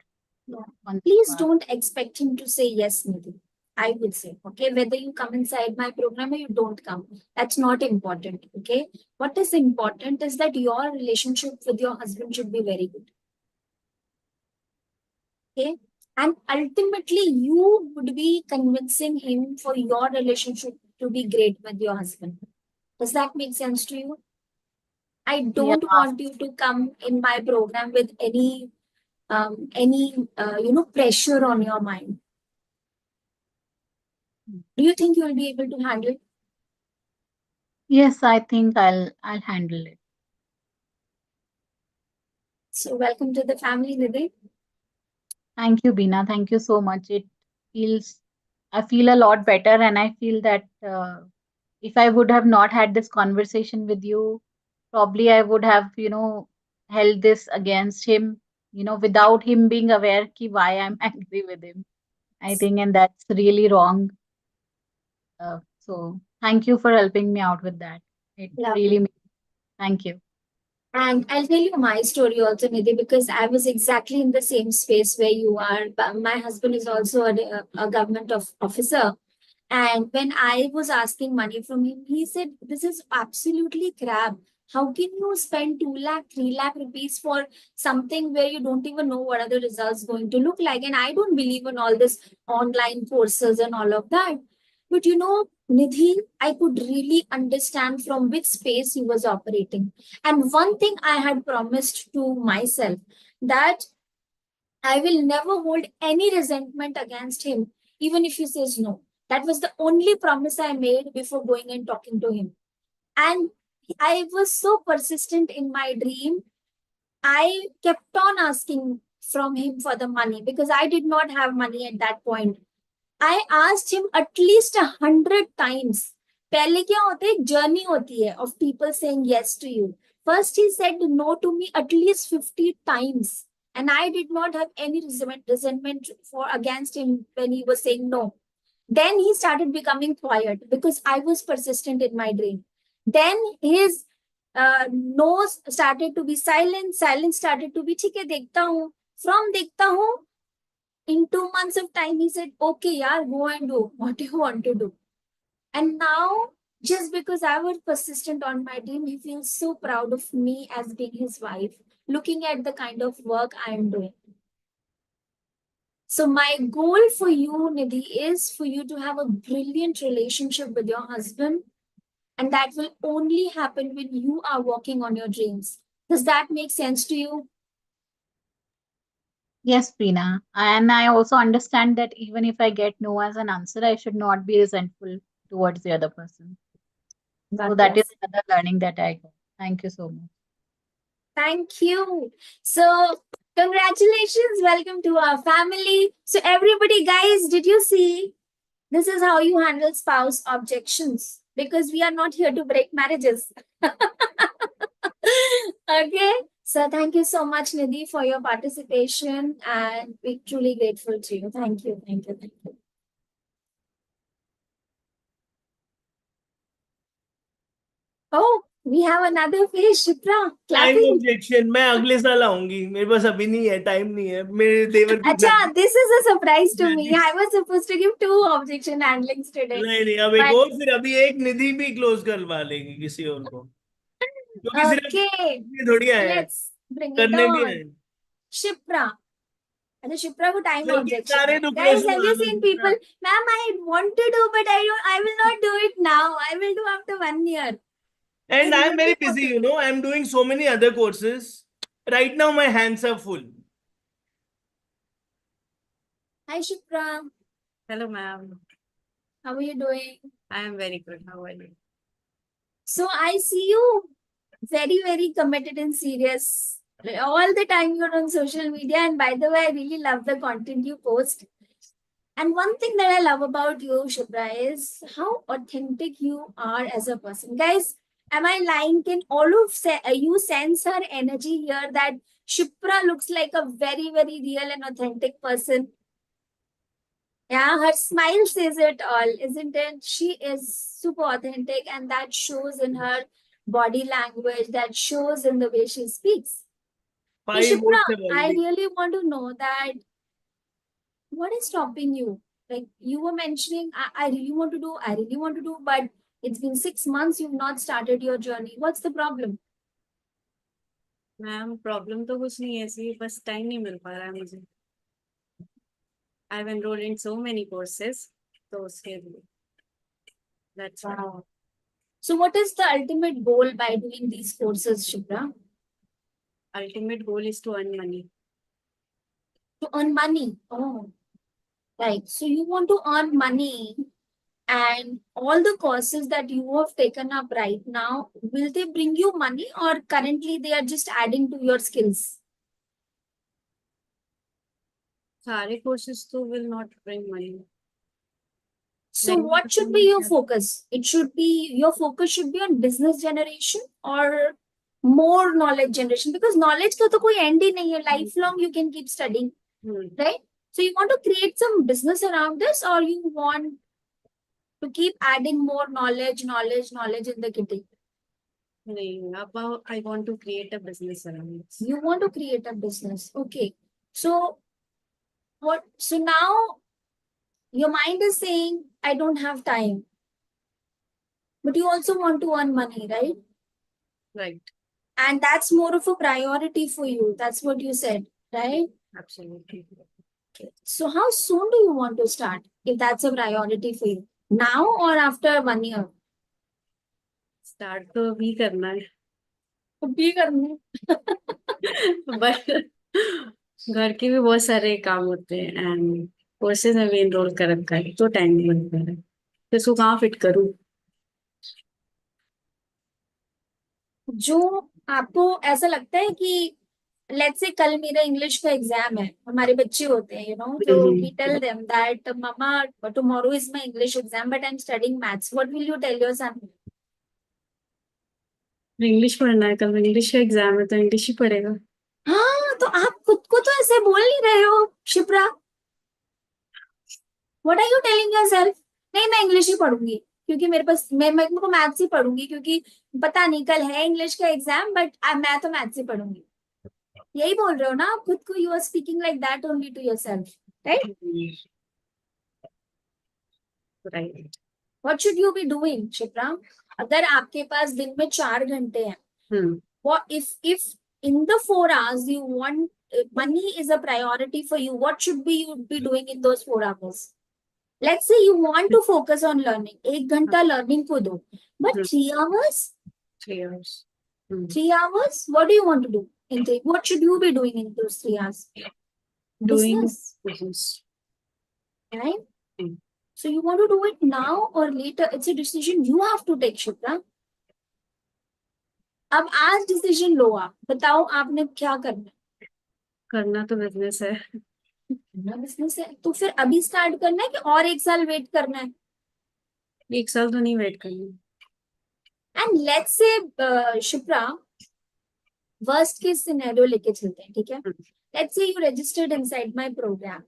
yeah, on this please path. don't expect him to say yes, Nidhi. I would say, okay, whether you come inside my program or you don't come, that's not important. Okay. What is important is that your relationship with your husband should be very good. Okay. And ultimately, you would be convincing him for your relationship to be great with your husband. Does that make sense to you? I Yeah, don't want you to come in my program with any pressure on your mind. Do you think you will be able to handle it? yes, I think I'll handle it. So welcome to the family, Nidhi. Thank you, Bina. Thank you so much. Feels, I feel a lot better, and I feel that if I would have not had this conversation with you, probably I would have, held this against him, without him being aware ki why I'm angry with him. I think, and that's really wrong. So thank you for helping me out with that. It Lovely. really, thank you. And I'll tell you my story also, Nidhi, because I was exactly in the same space where you are. But my husband is also a government officer. And when I was asking money from him, he said, "This is absolutely crap. How can you spend 2 lakh, 3 lakh rupees for something where you don't even know what are the results going to look like?" And I don't believe in all this online courses and all of that. But Nidhi, I could really understand from which space he was operating. And one thing I had promised to myself, that I will never hold any resentment against him, even if he says no. That was the only promise I made before going and talking to him. And I was so persistent in my dream. I kept on asking from him for the money because I did not have money at that point. I asked him at least 100 times. पहले क्या होता है, एक journey होती है of people saying yes to you. First he said no to me at least 50 times, and I did not have any resentment for against him when he was saying no. Then he started becoming quiet because I was persistent in my dream. Then his no's started to be silent, silence started to be ठीक है देखता हूँ. From देखता हूँ, in 2 months of time, he said, "Okay, yeah, go and do what you want to do." And now, just because I was persistent on my dream, he feels so proud of me as being his wife, looking at the kind of work I am doing. So, my goal for you, Nidhi, is for you to have a brilliant relationship with your husband. And that will only happen when you are working on your dreams. Does that make sense to you? Yes, Preena. And I also understand that even if I get no as an answer, I should not be resentful towards the other person. So that is Yes. another learning that I got. Thank you so much. Thank you. So, congratulations. Welcome to our family. So, everybody, guys, did you see? This is how you handle spouse objections, because we are not here to break marriages. Okay. So, thank you so much, Nidhi, for your participation. And we're truly grateful to you. Thank you. Thank you. Thank you. Oh, we have another face, Shipra. Time Clapping. Objection मैं अगले साल आऊंगी, मेरे पास अभी नहीं है, time नहीं है, मेरे देवर की Acha, this is a surprise to me. शादी। I was supposed to give 2 objection handlings today. नहीं नहीं, अब एक But और, फिर अभी एक निधि भी क्लोज करवा लेंगे किसी और को, क्योंकि सिर्फ okay, ये थोड़ी आए हैं, let's bring it करने भी आए on. हैं। Shipra. And the Shipra को time जल्दी objection. सारे दुखड़े Guys, have सुना you दो seen जितना। people? Ma'am, I want to do, but I will not do it now. I will do after 1 year. I And I'm very really want busy, to. you know. I'm doing so many other courses. Right now, my hands are full. Hi, Shipra. Hello, ma'am. How are you doing? I am very good. How are you? So I see you very, very committed and serious. All the time you're on social media. And by the way, I really love the content you post. And one thing that I love about you, Shubhra, is how authentic you are as a person. Guys, Am I lying? Can all of you sense her energy here that Shipra looks like a very, very real and authentic person? Yeah, her smile says it all, isn't it? She is super authentic, and that shows in her body language, that shows in the way she speaks. So, 5 Shipra, votes have I already. really want to know that what is stopping you? Like you were mentioning, I really want to do, I really want to do, but it's been 6 months, you've not started your journey. What's the problem? Ma'am problem तो कुछ नहीं है ऐसी, बस time नहीं मिल पा रहा है मुझे. I've enrolled in so many courses, तो उसके लिए. That's why. Wow. So, what is the ultimate goal by doing these courses, Shipra? Ultimate goal is to earn money. To earn money. Oh, right. So, you want to earn money, and all the courses that you have taken up right now, will they bring you money, or currently they are just adding to your skills? सारे courses तो will not bring money. So, Then what should be your focus? It should be, your focus should be on business generation or more knowledge generation, because knowledge का तो कोई end ही नहीं है. Lifelong you can keep studying, right? So you want to create some business around this, or you want to keep adding more knowledge in the kitty? नहीं, about I want to create a business around this. You want to create a business. Okay. So what? So now your mind is saying, I don't have time. But you also want to earn money, right? Right. And that's more of a priority for you. That's what you said, right? Absolutely. Okay. So how soon do you want to start, if that's a priority for you? Now or after 1 year? Start तो अभी करना है. Be करने. But घर के भी बहुत सारे काम होते हैं एंड कोर्सेज में भी एनरोल कर रखा है, तो टाइम नहीं मिल पा रहा है, तो इसको कहाँ फिट करूँ. जो आपको ऐसा लगता है कि लेट्स से कल मेरा इंग्लिश का एग्जाम है, हमारे बच्चे होते हैं, तो वी टेल देम दैट मम्मा tomorrow is my English exam but I am studying maths, what will you tell your son? English पढ़ना है, कल इंग्लिश का एग्जाम है तो इंग्लिश ही पढ़ेगा. हाँ, तो आप खुद को तो ऐसे बोल नहीं रहे हो Shipra. What are you telling yourself? नहीं, मैं इंग्लिश ही पढ़ूंगी क्योंकि मेरे पास मैं को मैथ्स ही पढ़ूंगी, क्योंकि पता नहीं कल है इंग्लिश का एग्जाम बट मैं तो मैथ्स ही पढ़ूंगी. यही बोल रहे हो ना आप खुद को? You are speaking like that only to yourself, right? Right. What should you be doing Shipra? अगर आपके पास दिन में 4 घंटे हैं, what if in the 4 hours you want money is a priority for you, what should be you be doing in those 4 hours? Let's say you want to focus on learning, 1 घंटा learning को दो, but 3 hours, 3 hours. 3 hours, what do you want to do in what should you be doing in those 3 hours? Doing Business, right? So you want to do it now or later? It's a decision you have to take, Shipra. अब आज decision लो, आप बताओ आपने क्या करना है. करना तो बिजनेस है. बिजनेस है तो फिर अभी स्टार्ट करना है कि और 1 साल वेट करना है? 1 साल तो नहीं वेट करना. And let's say Shipra worst case scenario लेके चलते हैं, ठीक है? Let's say you registered inside my program.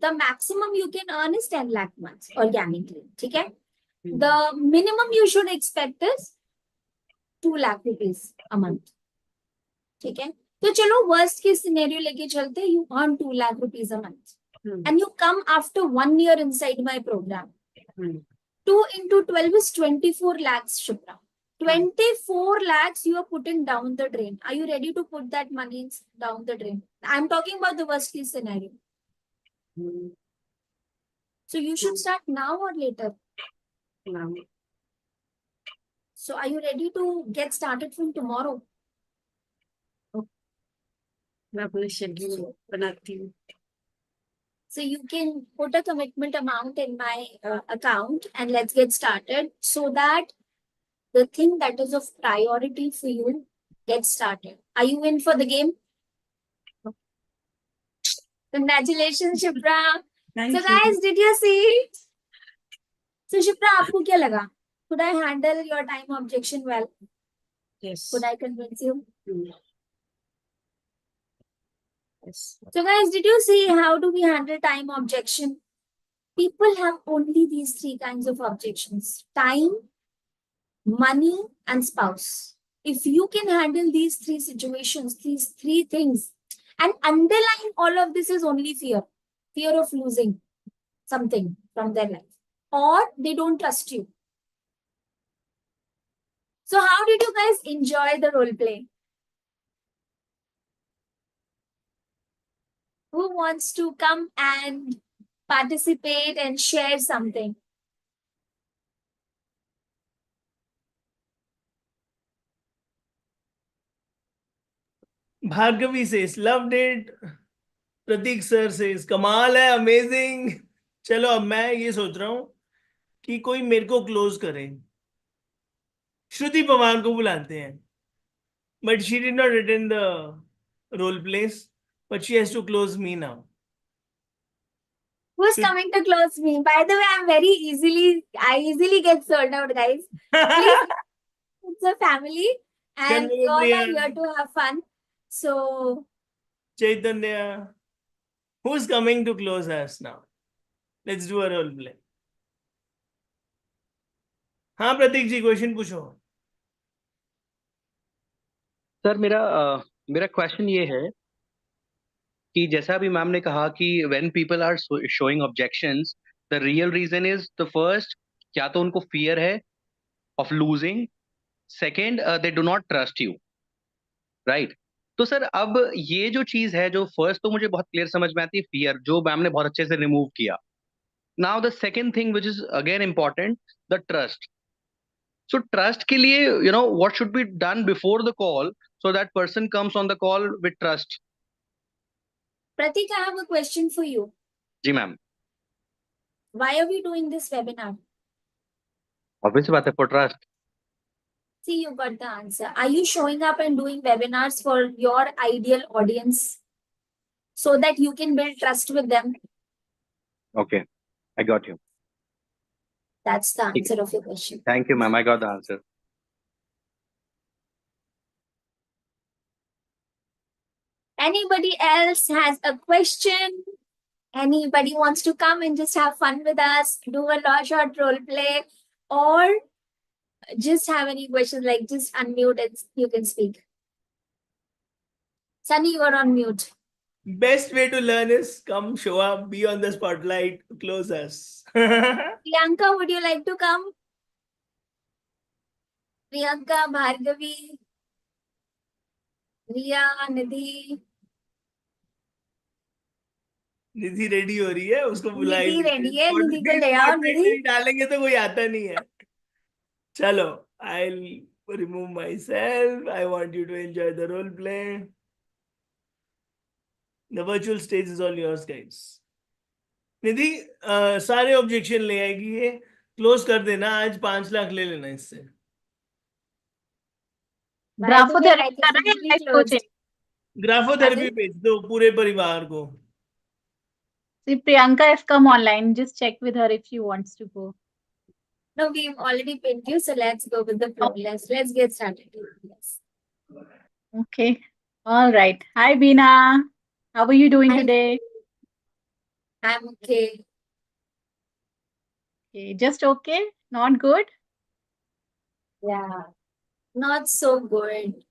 The maximum you can earn is 10 lakh months organically, ठीक है? The minimum you should expect is 2 lakh rupees a month, ठीक है? तो चलो वर्स्ट केस सिनेरियो लेके चलते हैं, you earn 2 lakh rupees a month and you come after 1 year inside my program. 2 into 12 is 24 lakhs, Shipra. 24 lakhs you are putting down the drain. Are you ready to put that money down the drain? I'm talking about the worst case scenario. So you should start now or later? Now. So are you ready to get started from tomorrow? मैं अपने schedule बनाती हूँ. So you can put a commitment amount in my account and let's get started so that the thing that is of priority for you gets started. Are you in for the game? Congratulations, Shipra. Thank So you. guys, did you see? So Shipra, आपको क्या लगा? Could I handle your time objection well? Yes. Could I convince you? Yes. So guys, did you see how do we handle time objection? People have only these three kinds of objections: time, money, and spouse. If you can handle these three situations, these three things, and underlying all of this is only fear of losing something from their life, or they don't trust you. So, how did you guys enjoy the role play? Who wants to come and participate and share something? Bhargavi says, loved it. Pratik sir says, कमाल है, amazing. चलो अब मैं ये सोच रहा हूं कि कोई मेरे को क्लोज करे. श्रुति पवार को बुलाते हैं. But she did not attend the role plays, but she has to close me now. Who's coming to close me? By the way, I easily get sold out, guys. Please, it's a family and we all are here to have fun. So, Chaitanya, who's coming to close us now? Let's do a role play. हाँ Pratik ji, question पूछो. Sir मेरा question ये है कि जैसा अभी ma'am ने कहा कि when people are showing objections, the real reason is the first, क्या तो उनको फियर है of losing, second they do not trust you, right? तो सर अब ये जो चीज है, जो फर्स्ट तो मुझे बहुत क्लियर समझ में आती है, फियर, जो मैम ने बहुत अच्छे से रिमूव किया. Now the second thing which is again important, the trust. So trust के लिए, what should be done before the call so that person comes on the call with trust? Pratik, I have a question for you. जी ma'am. Why are we doing this webinar? Obvious बात है, for trust. See, you got the answer. Are you showing up and doing webinars for your ideal audience so that you can build trust with them? Okay, I got you. That's the answer of your question. Thank you, ma'am. I got the answer. Anybody else has a question? Anybody wants to come and just have fun with us, do a short role play, or just have any questions, like just unmute and you can speak. Sunny, you are on mute. Best way to learn is come, show up, be on the spotlight, close us. Priyanka, would you like to come? Priyanka, Bhargavi, Riya, Nidhi. Nidhi ready हो रही है, उसको बुलाए. निधि ready है, निधि को ले आओ. निधि डालेंगे तो कोई आता नहीं है. चलो, I'll remove myself. I want you to enjoy the role play. The virtual stage is all yours, guys. निधि सारे ऑब्जेक्शन ले आएगी, ये क्लोज कर देना. आज 5 लाख ले लेना इससे. ग्राफोथेरेपी भेज दो पूरे परिवार को. See, Priyanka has come online. Just check with her if she wants to go. No, we've already pinned you, so let's go with the flow. Let's get started. Yes. Okay. All right. Hi, Beena. How are you doing today? I'm okay. Okay, just okay? Not good? Yeah. Not so good.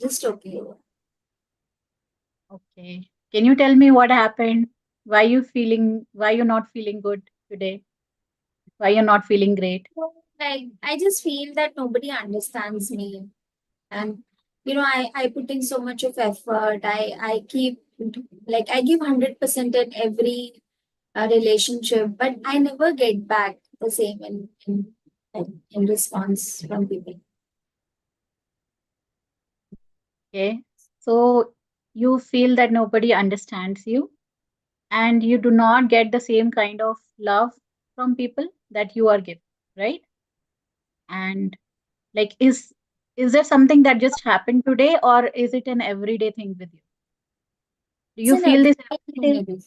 Just okay. Okay. Can you tell me what happened? Why you're not feeling good today? Why you're not feeling great? I just feel that nobody understands me. And I put in so much of effort. I keep I give 100% in every relationship, but I never get back the same in response from people. Okay. So you feel that nobody understands you and you do not get the same kind of love from people that you are given, right? And is there something that just happened today, or is it an everyday thing with you? Do you feel this every day?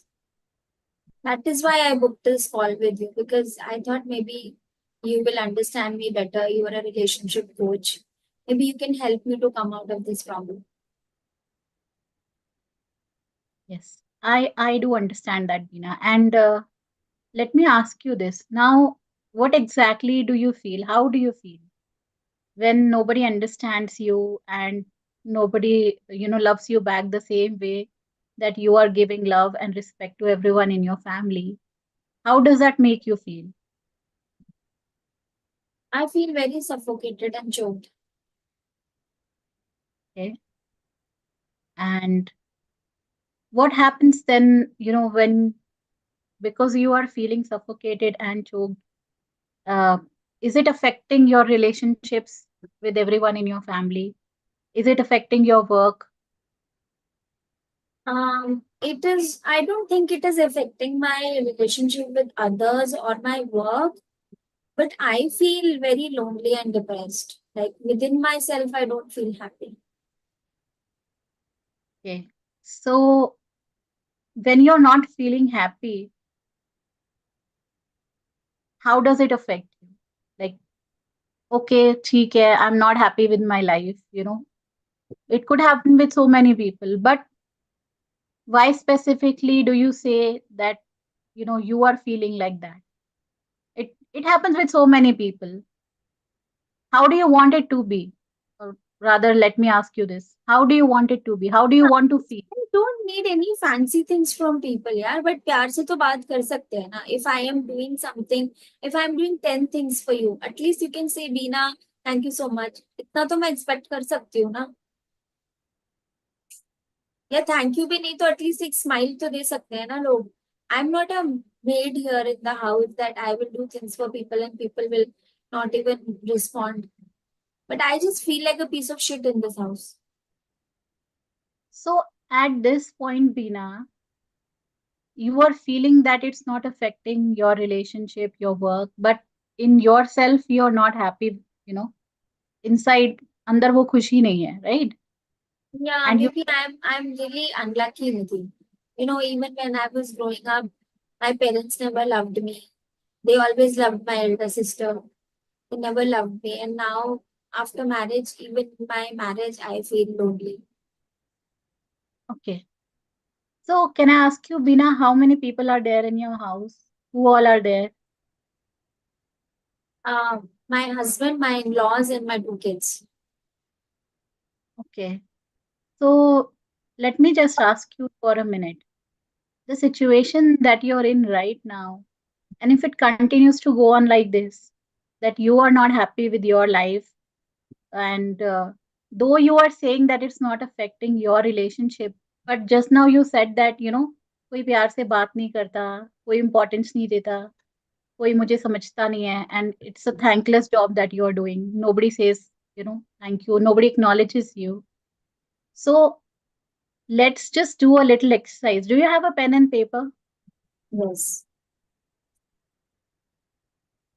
That is why I booked this call with you, because I thought maybe you will understand me better. You are a relationship coach. Maybe you can help me to come out of this problem. Yes, I do understand that, Beena. And let me ask you this now: what exactly do you feel? How do you feel when nobody understands you and nobody, loves you back the same way that you are giving love and respect to everyone in your family? How does that make you feel? I feel very suffocated and choked. Okay. And what happens then, when, because you are feeling suffocated and choked, uh, is it affecting your relationships with everyone in your family? Is it affecting your work? It is, I don't think it is affecting my relationship with others or my work, but I feel very lonely and depressed. Like within myself, I don't feel happy. Okay. So when you're not feeling happy, how does it affect you? Like, okay, theek hai, I'm not happy with my life. It could happen with so many people, but why specifically do you say that, you are feeling like that? It happens with so many people. How do you want it to be? Or rather, let me ask you this. How do you want it to be? How do you want to feel? I don't need any fancy things from people, yeah. But प्यार से तो बात कर सकते हैं ना. If I am doing something, if I am doing 10 things for you, at least you can say, Beena, thank you so much. इतना तो मैं expect कर सकती हूँ ना. या थैंक यू भी नहीं तो एटलीस्ट एक स्माइल तो दे सकते हैं ना लोग. I am not a maid here in the house that I will do things for people and people will not even respond. But I just feel like a piece of shit in this house. So at this point, Bina, you are feeling that it's not affecting your relationship, your work, but in yourself, you're not happy, inside, अंदर वो खुशी नहीं है, right? Yeah, And you, maybe I'm really unlucky, Nidhi. You know, even when I was growing up, my parents never loved me. They always loved my elder sister. They never loved me. And now, after marriage, even in my marriage, I feel lonely. okay. So can I ask you, Bina, how many people are there in your house? Who all are there? My husband, my in-laws, and my two kids. Okay. So let me just ask you for a minute. The situation that you're in right now, and if it continues to go on like this, that you are not happy with your life, and though you are saying that it's not affecting your relationship, but just now you said that, कोई प्यार से बात नहीं करता, कोई importance नहीं देता, कोई मुझे समझता नहीं है, and it's a thankless job that you are doing. Nobody says, thank you. Nobody acknowledges you. So let's just do a little exercise. Do you have a pen and paper? Yes.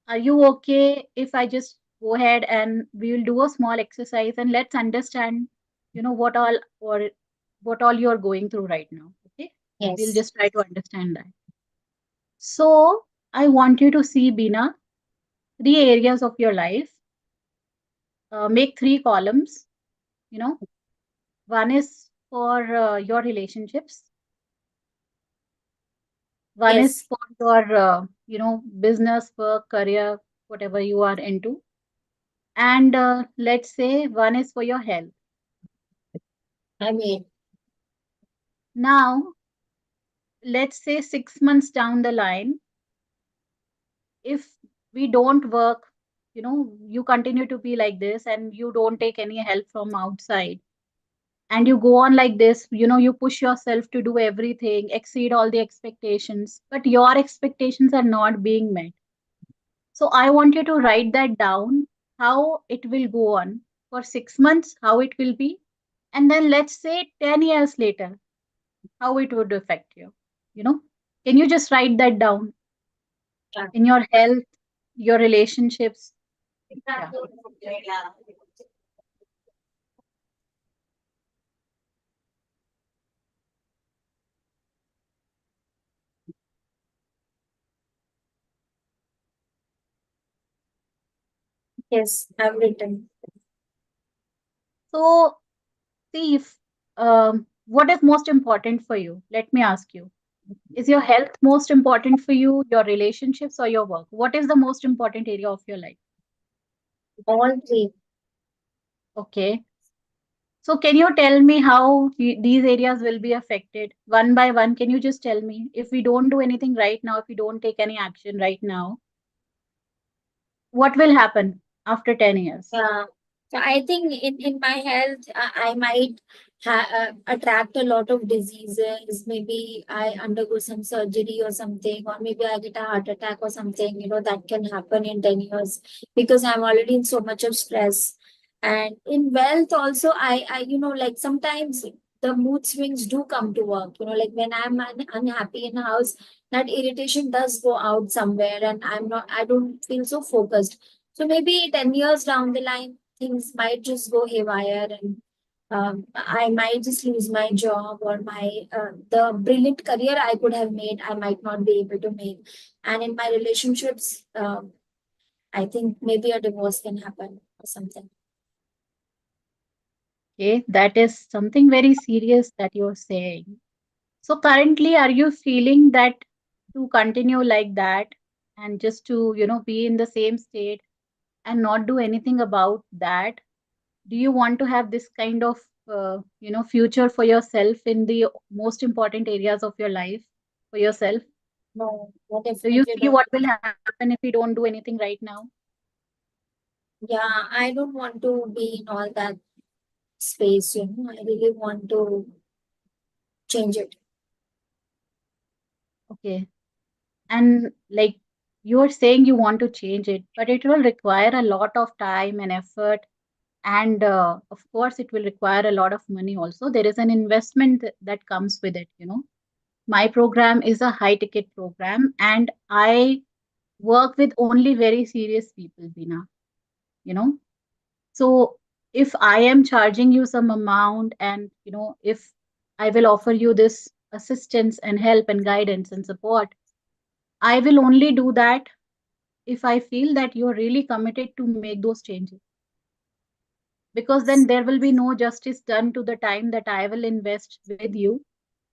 Are you okay if I just go ahead and we will do a small exercise and let's understand, what all you're going through right now. Okay. We'll Yes. just try to understand that. So I want you to see, Bina, three areas of your life. Make three columns. You know, one is for your relationships. One is Yes. for your, business, work, career, whatever you are into. And let's say one is for your health. I mean, Now, let's say 6 months down the line, if we don't work, you continue to be like this and you don't take any help from outside, and you go on like this, you push yourself to do everything, exceed all the expectations, but your expectations are not being met. So I want you to write that down, how it will go on for 6 months, how it will be, and then let's say 10 years later, how it would affect you. You know, can you just write that down in your health, your relationships? Yeah. Yes, I've written. So, see if what is most important for you? Let me ask you. Is your health most important for you, your relationships, or your work? What is the most important area of your life? All three. Okay. So, can you tell me how these areas will be affected one by one? Can you just tell me if we don't do anything right now, if we don't take any action right now, what will happen after 10 years? Yeah. So I think in my health, I might attract a lot of diseases. Maybe I undergo some surgery or something, or maybe I get a heart attack or something. That can happen in 10 years because I'm already in so much of stress. And in wealth also, like sometimes the mood swings do come to work. Like when I'm unhappy in the house, that irritation does go out somewhere, and I don't feel so focused. So maybe 10 years down the line, things might just go haywire, and I might just lose my job, or the brilliant career I could have made, I might not be able to make. And in my relationships, I think maybe a divorce can happen or something. Okay, that is something very serious that you're saying. So currently, are you feeling that to continue like that and just to, be in the same state and not do anything about that? Do you want to have this kind of, future for yourself in the most important areas of your life for yourself? No, I Do you definitely see don't. what will happen if we don't do anything right now? Yeah, I don't want to be in all that space. I really want to change it. Okay. And like you're saying you want to change it, but it will require a lot of time and effort. And of course, it will require a lot of money also. There is an investment that comes with it. My program is a high ticket program, and I work with only very serious people, Bina. You know, so if I am charging you some amount, and if I will offer you this assistance and help and guidance and support, I will only do that if I feel that you're really committed to make those changes. Because then there will be no justice done to the time that I will invest with you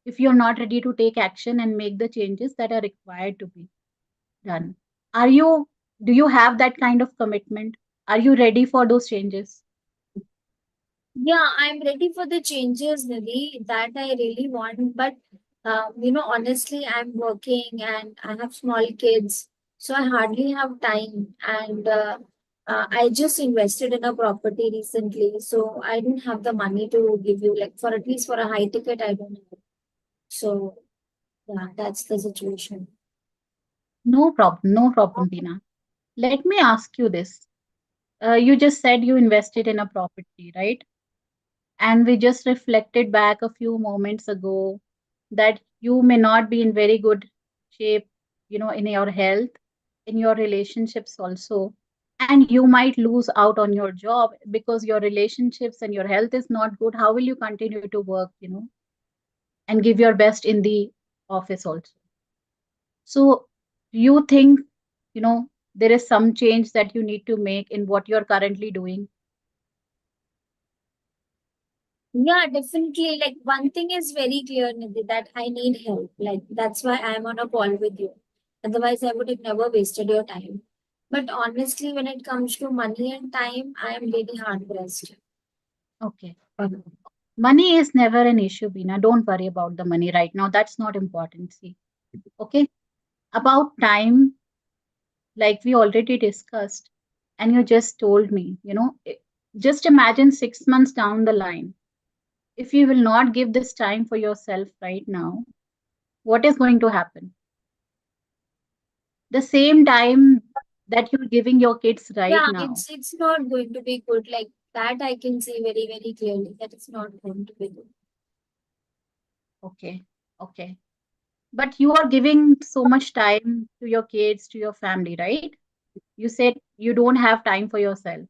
if you're not ready to take action and make the changes that are required to be done. Are you, do you have that kind of commitment? Are you ready for those changes? Yeah, I'm ready for the changes, Nidhi, that I really want. But, honestly, I'm working and I have small kids, so I hardly have time. And I just invested in a property recently, so I don't have the money to give you, like, for at least for a high ticket, I don't have. So, yeah, that's the situation. No problem, Bina. Let me ask you this. You just said you invested in a property, right? And we just reflected back a few moments ago that you may not be in very good shape, in your health, in your relationships also. And you might lose out on your job because your relationships and your health is not good. How will you continue to work, and give your best in the office also? So, do you think, there is some change that you need to make in what you're currently doing? Yeah, definitely. Like one thing is very clear, Nidhi, that I need help. Like that's why I'm on a call with you. Otherwise, I would have never wasted your time. But honestly, when it comes to money and time, I am really hard pressed. Okay. Money is never an issue, Bina. Don't worry about the money right now. That's not important. See, okay. About time, like we already discussed, and you just told me, just imagine 6 months down the line. If you will not give this time for yourself right now, what is going to happen? The same time that you're giving your kids right Yeah, now. it's not going to be good. Like that, I can see very very clearly that it's not going to be good. Okay. Okay. But you are giving so much time to your kids, to your family, right? You said you don't have time for yourself,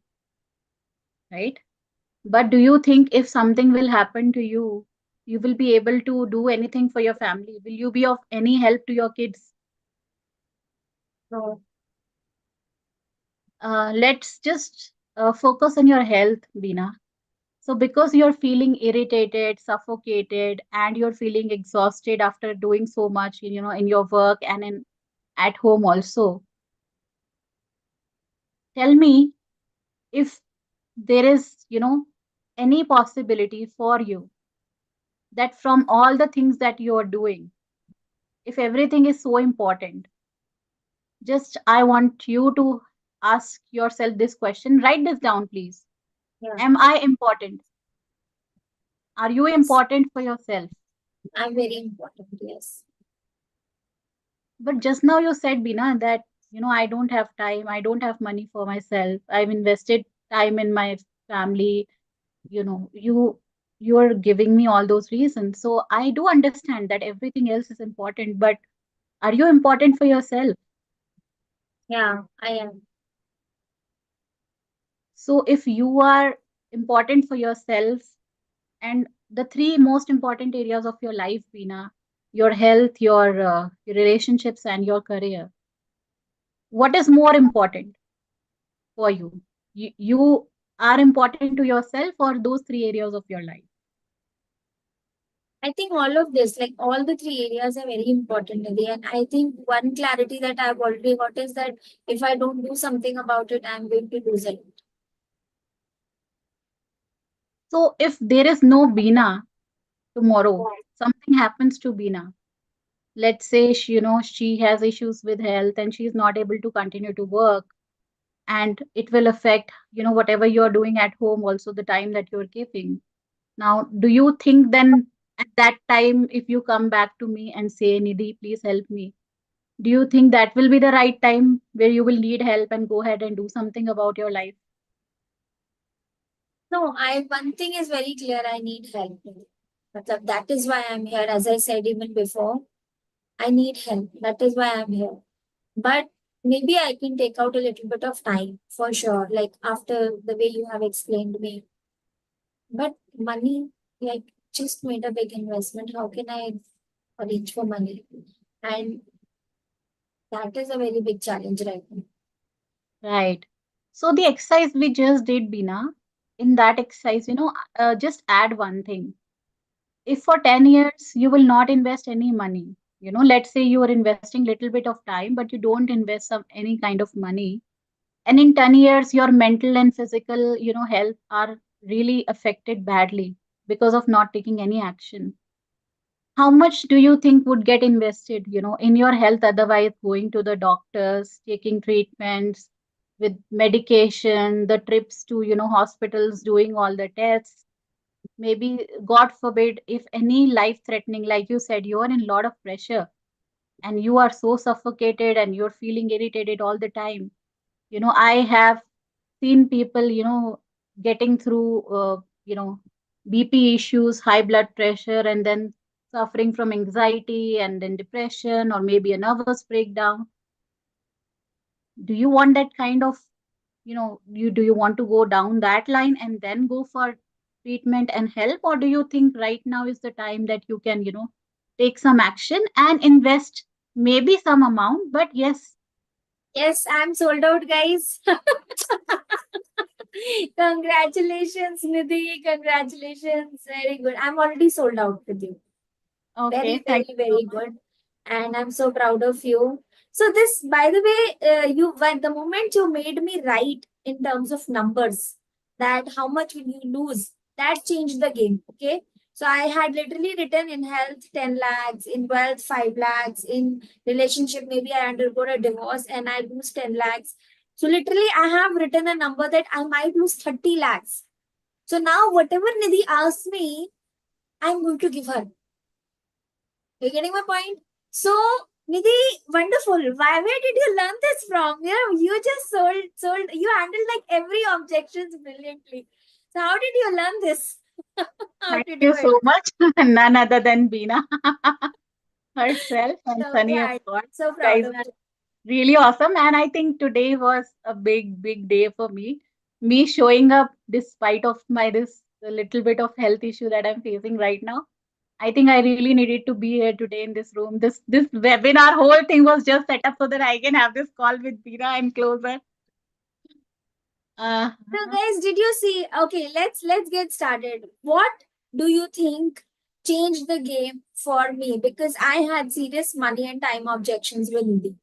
right? But do you think if something will happen to you, you will be able to do anything for your family? Will you be of any help to your kids? So Let's just focus on your health, Bina. So, because you're feeling irritated, suffocated, and you're feeling exhausted after doing so much, in your work and in at home also, tell me if there is, any possibility for you that from all the things that you are doing, if everything is so important, just I want you to ask yourself this question. Write this down, please. Yeah. Am I important? Are you important for yourself? I'm very important. Yes. But just now you said, Bina, that I don't have time, I don't have money for myself. I've invested time in my family. You're giving me all those reasons. So I do understand that everything else is important, but are you important for yourself? Yeah, I am. So if you are important for yourself, and the three most important areas of your life, Bina, your health, your relationships, and your career, what is more important for you? You are important to yourself or those three areas of your life? I think all of this, like all the three areas, are very important, Nidhi. And I think one clarity that I've already got is that if I don't do something about it, I'm going to lose it. So if there is no Bina tomorrow, something happens to Bina. Let's say she has issues with health and she's not able to continue to work, and it will affect whatever you're doing at home, also the time that you're giving. Now, do you think then at that time, if you come back to me and say, Nidhi, please help me, do you think that will be the right time where you will need help and go ahead and do something about your life? No, one thing is very clear, I need help. But that is why I'm here. As I said even before, I need help. That is why I'm here. But maybe I can take out a little bit of time for sure, like after the way you have explained me. But money, like just made a big investment. How can I reach for money? And that is a very big challenge right now. Right. So the exercise we just did, Bina, in that exercise, just add one thing. If for 10 years you will not invest any money, let's say you are investing little bit of time, but you don't invest any kind of money, and in 10 years your mental and physical health are really affected badly because of not taking any action, how much do you think would get invested in your health, otherwise going to the doctors, taking treatments with medication, the trips to hospitals, doing all the tests, maybe god forbid if any life threatening, like you said, you are in a lot of pressure and you are so suffocated and you're feeling irritated all the time. I have seen people getting through BP issues, high blood pressure, and then suffering from anxiety and then depression or maybe a nervous breakdown. Do you want that kind of, you do you want to go down that line and then go for treatment and help, or do you think right now is the time that you can take some action and invest maybe some amount, but yes. Yes, I'm sold out, guys. Congratulations, Nidhi. Congratulations. Very good. I'm already sold out with you. Okay, Very, thank very, you so very much. good. And I'm so proud of you. So this, by the way, when the moment you made me write in terms of numbers, that how much will you lose, that changed the game. Okay. So I had literally written in health 10 lakhs, in wealth 5 lakhs, in relationship maybe I undergo a divorce and I lose 10 lakhs. So literally I have written a number that I might lose 30 lakhs. So now whatever Nidhi asks me, I'm going to give her. You're getting my point? So, Nidhi, wonderful. Where did you learn this from? You just sold, you handled like every objections brilliantly. So, how did you learn this? How Thank to do you it? so much. None other than Beena herself and So, Sunny, of yeah, course. so You proud guys of are you. really awesome. And I think today was a big, big day for me. Me showing up despite of my this little bit of health issue that I'm facing right now. I think I really needed to be here today in this room. This webinar whole thing was just set up so that I can have this call with Beena and closer. So guys, did you see? Okay, let's get started. What do you think changed the game for me? Because I had serious money and time objections with Nidhi.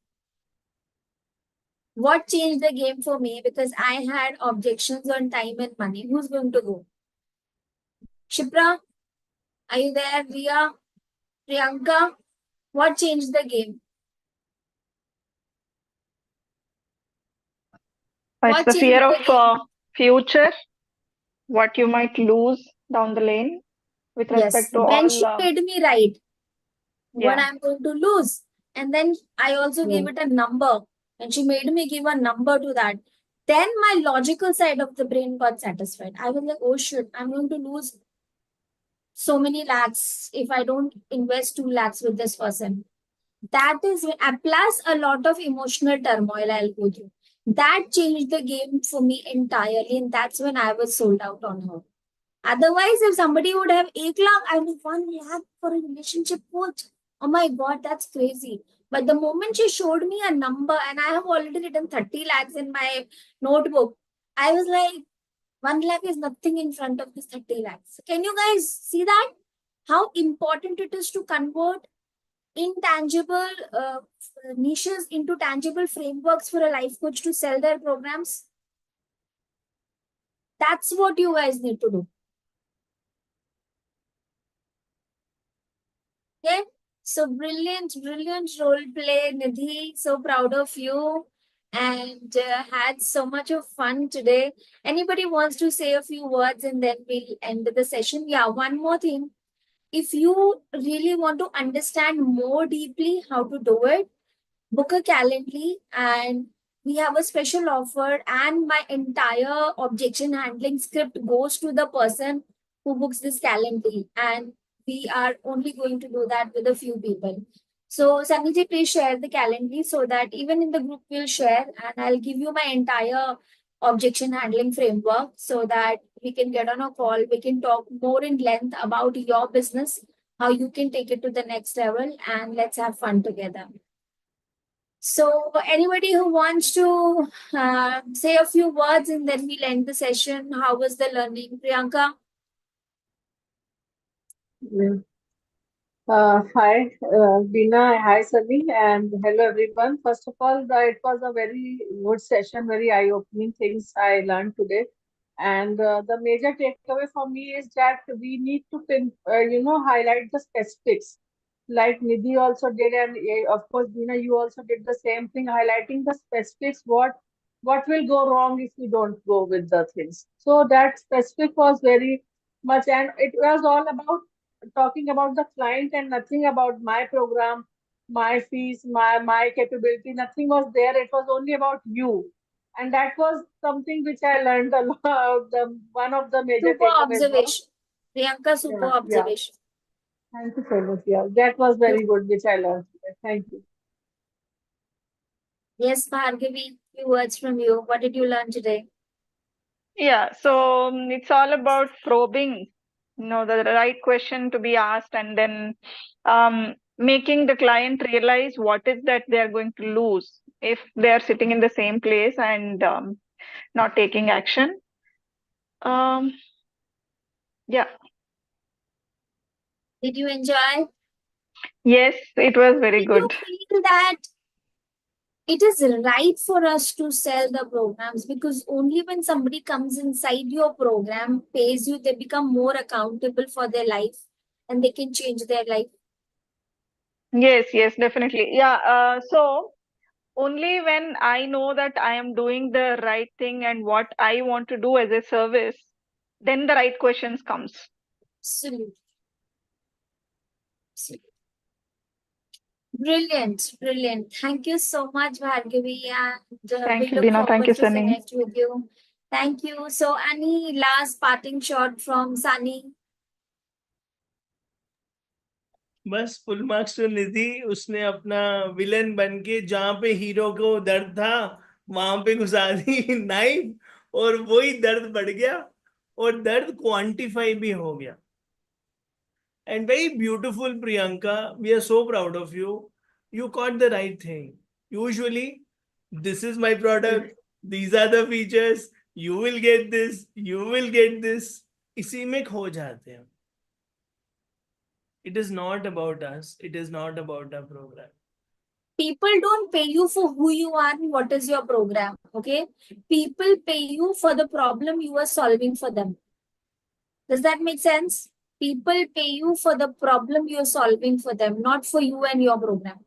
What changed the game for me? Because I had objections on time and money. Who's going to go? Shipra, are you there? Ria, Priyanka, what changed the game? It's What the changed fear the of game? future, what you might lose down the lane with Yes, respect to when she all. made me write what Yeah. I'm going to lose. And then I also gave it a number, and she made me give a number to that. Then my logical side of the brain got satisfied. I was like, oh shit, I'm going to lose so many lakhs if I don't invest 2 lakhs with this person. That is plus a lot of emotional turmoil I'll go through. That changed the game for me entirely, and that's when I was sold out on her. Otherwise, if somebody would have 1 lakh, I would 1 lakh for a relationship coach. Oh my god, that's crazy. But the moment she showed me a number, and I have already written 30 lakhs in my notebook, I was like, 1 lakh is nothing in front of this 30 lakhs. Can you guys see that? How important it is to convert intangible niches into tangible frameworks for a life coach to sell their programs? That's what you guys need to do. Okay, so brilliant role play, Nidhi. So proud of you, and had so much of fun today. Anybody wants to say a few words, and then we'll end the session? Yeah, one more thing. If you really want to understand more deeply how to do it, book a Calendly, and we have a special offer, and my entire objection handling script goes to the person who books this Calendly, and we are only going to do that with a few people. So Sanjay, please share the Calendly so that even in the group we'll share, and I'll give you my entire objection handling framework so that we can get on a call, we can talk more in length about your business, how you can take it to the next level, and let's have fun together. So, anybody who wants to say a few words, and then we'll end the session. How was the learning, Priyanka? Hi, Beena. Hi, Sunny, and hello, everyone. First of all, it was a very good session, very eye-opening things I learned today. And the major takeaway for me is that we need to, highlight the specifics, like Nidhi also did, and of course, Beena, you also did the same thing, highlighting the specifics. What will go wrong if we don't go with the things? So that specific was very much, and it was all about talking about the client and nothing about my program, my fees, my capability. Nothing was there. It was only about you, and that was something which I learned a lot. The one of the major Super takeaways was, observation. Priyanka, super yeah. observation. Thank you so much. Yeah, that was very good, which I learned today. Thank you. Yes, Bhargavi, few words from you. What did you learn today? Yeah, so it's all about probing, the right question to be asked, and then making the client realize what is that they are going to lose if they are sitting in the same place and not taking action. Yeah, Did you enjoy? yes, it was very Did you good. feel that it is right for us to sell the programs? Because only when somebody comes inside your program, pays you, they become more accountable for their life and they can change their life. Yes, definitely. Yeah, so only when I know that I am doing the right thing and what I want to do as a service, then the right questions comes. Absolutely. Brilliant. Thank you so much, Bhargavi, and Thank we you, look Bina. Thank you, forward to Sunny. connect with you. Thank you. So, any last parting shot from Sunny? बस full marks to निधि. उसने अपना villain बन के जहां पे hero को दर्द था वहां पे घुसा दी नाइफ, और वही दर्द बढ़ गया और दर्द क्वांटिफाई भी हो गया. And very beautiful, Priyanka. We are so proud of you. You caught the right thing. Usually, this is my product. These are the features. you will get this, you will get this. इसी में खो जाते हैं. It is not about us. It is not about our program. People don't pay you for who you are and what is your program. Okay. People pay you for the problem you are solving for them. Does that make sense? People pay you for the problem you're solving for them, not for you and your program.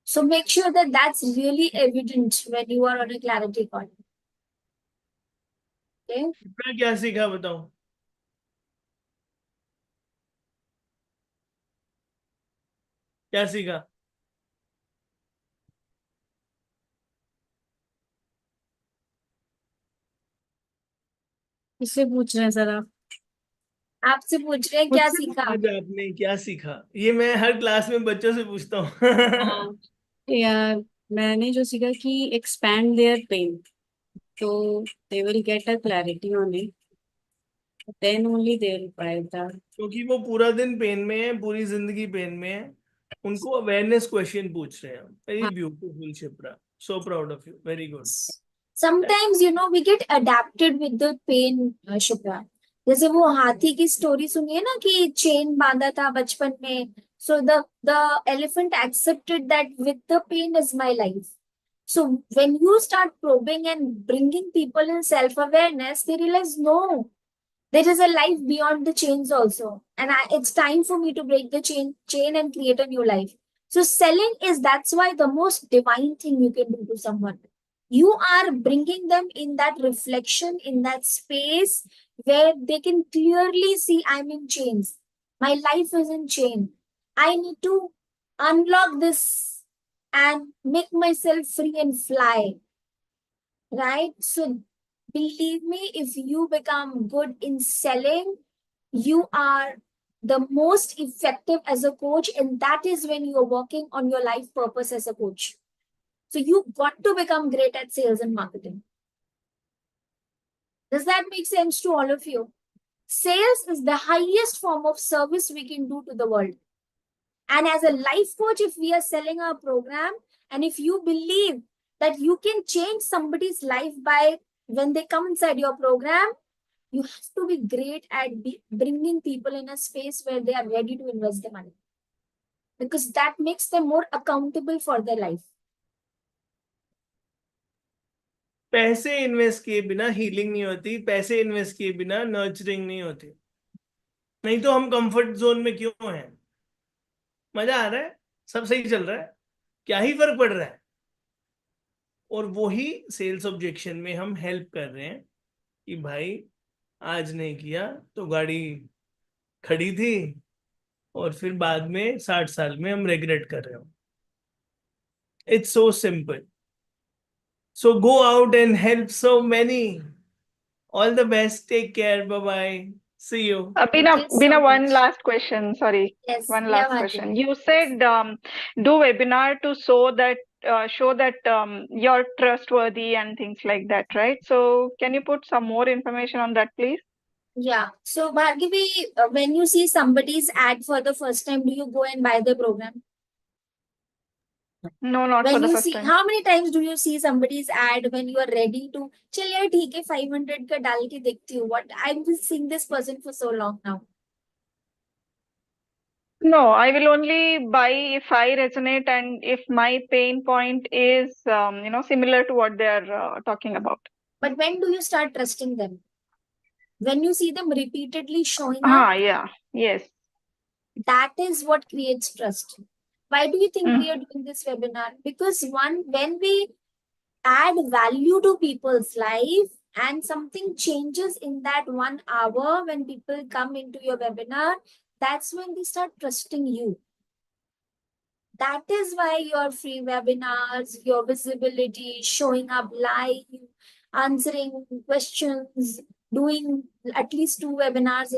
So make sure that that's really evident when you are on a clarity call. Okay. मैं क्या सीखा बताओ? क्या सीखा? किससे पूछ रहे हैं सर आप? आपसे पूछ रहे हैं क्या मुझसे सीखा? पूछा था आपने क्या सीखा? ये मैं हर क्लास में बच्चों से पूछता हूँ. हाँ, यार मैंने जो सीखा कि एक्सपैंड देयर पेन, तो they will get a clarity on it, then only they will try that. क्योंकि वो पूरा दिन पेन में है, पूरी जिंदगी पेन में है, उनको अवेयरनेस क्वेश्चन पूछ रहे हैं. Very beautiful Shipra, so proud of you, very good. Sometimes, we get adapted with the pain, Shubhra. जैसे वो हाथी की स्टोरी सुनिए ना कि चेन बांधा था बचपन में. So the elephant accepted that with the pain is my life. So when you start probing and bringing people in self-awareness, they realize, no, there is a life beyond the chains also. And it's time for me to break the chain and create a new life. So selling that's why the most divine thing you can do to someone. You are bringing them in that reflection, in that space where they can clearly see I'm in chains. My life is in chain. I need to unlock this and make myself free and fly. Right? So believe me, if you become good in selling, you are the most effective as a coach, and that is when you are working on your life purpose as a coach. So you've got to become great at sales and marketing. Does that make sense to all of you? Sales is the highest form of service we can do to the world. And as a life coach, if we are selling our program, and if you believe that you can change somebody's life by when they come inside your program, you have to be great at bringing people in a space where they are ready to invest their money. Because that makes them more accountable for their life. पैसे invest किए बिना healing नहीं होती, पैसे invest किए बिना nurturing नहीं होती. नहीं तो हम कंफर्ट जोन में क्यों हैं? मजा आ रहा है, सब सही चल रहा है, क्या ही फर्क पड़ रहा है. और वही सेल्स ऑब्जेक्शन में हम हेल्प कर रहे हैं कि भाई आज नहीं किया तो गाड़ी खड़ी थी और फिर बाद में 60 साल में हम रिग्रेट कर रहे हो. It's so simple. So go out and help so many. All the best. Take care. Bye-bye. See you. Bina, Thank you so Bina, one much. last question. Sorry. Yes, One yeah, last Bhargavi. question. You said do webinar to show that you're trustworthy and things like that, right? So can you put some more information on that, please? Yeah. So Bhargavi, when you see somebody's ad for the first time, do you go and buy the program? No, not for When the you first see, time. how many times do you see somebody's ad when you are ready to, चल यार ठीक है 500 का डाल के देखती हूँ. What I've been seeing this person for so long now. No, I will only buy if I resonate and if my pain point is similar to what they are talking about. But when do you start trusting them? When you see them repeatedly showing up, Yeah, yes. that is what creates trust. Why do you think we are doing this webinar? Because when we add value to people's life and something changes in that 1 hour when people come into your webinar, that's when they start trusting you. That is why your free webinars, your visibility, showing up live, answering questions, doing at least 2 webinars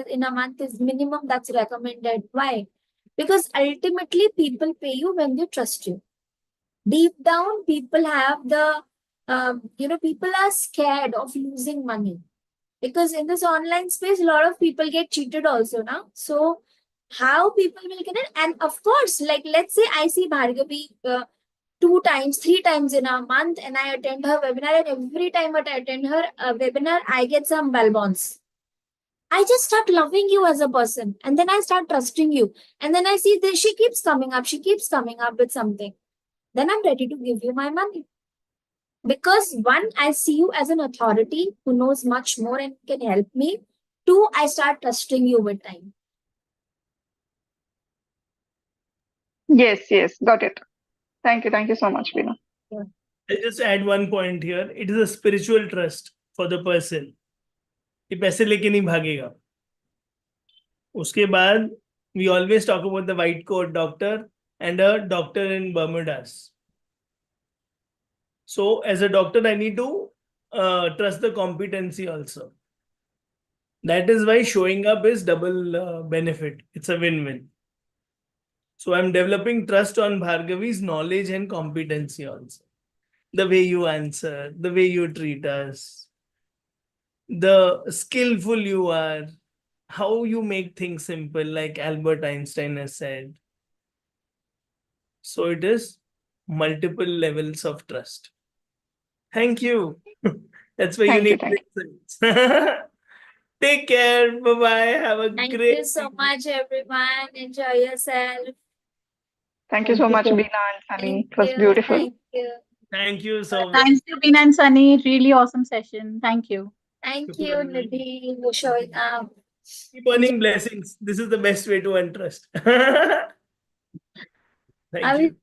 in a month is minimum that's recommended. Why? Because ultimately people pay you when they trust you. Deep down, people have people are scared of losing money. Because in this online space, a lot of people get cheated also now. So how people will get it? And of course, like let's say I see Bhargavi 2 times, 3 times in a month, and I attend her webinar, and every time I attend her webinar, I get some bonbons. I just start loving you as a person, and then I start trusting you. And then I see that she keeps coming up with something. Then I'm ready to give you my money. Because one, I see you as an authority who knows much more and can help me. Two, I start trusting you with time. Yes, got it. Thank you so much, Veena. I'll just add one point here. It is a spiritual trust for the person. ये पैसे लेके नहीं भागेगा. उसके बाद we always talk about the white coat doctor and a doctor in Bermudas. So as a doctor, I need to trust the competency also. That is why showing up is double benefit. It's a win-win. So I'm developing trust on Bhargavi's knowledge and competency also. The way you answer, the way you treat us, the skillful you are, how you make things simple, like Albert Einstein has said. So it is multiple levels of trust. Thank you. That's why you Thank you, need insights. Take care. Bye-bye. Have a Thank great you so much, everyone. Enjoy yourself. Thank you so much, Veena and Sunny. It was beautiful. Thank you. Thank you so much. Thank you, Veena and Sunny. Really awesome session. Thank you. Thank you, Nidhi, for showing up. Keep earning blessings. This is the best way to earn trust. Thank I will you.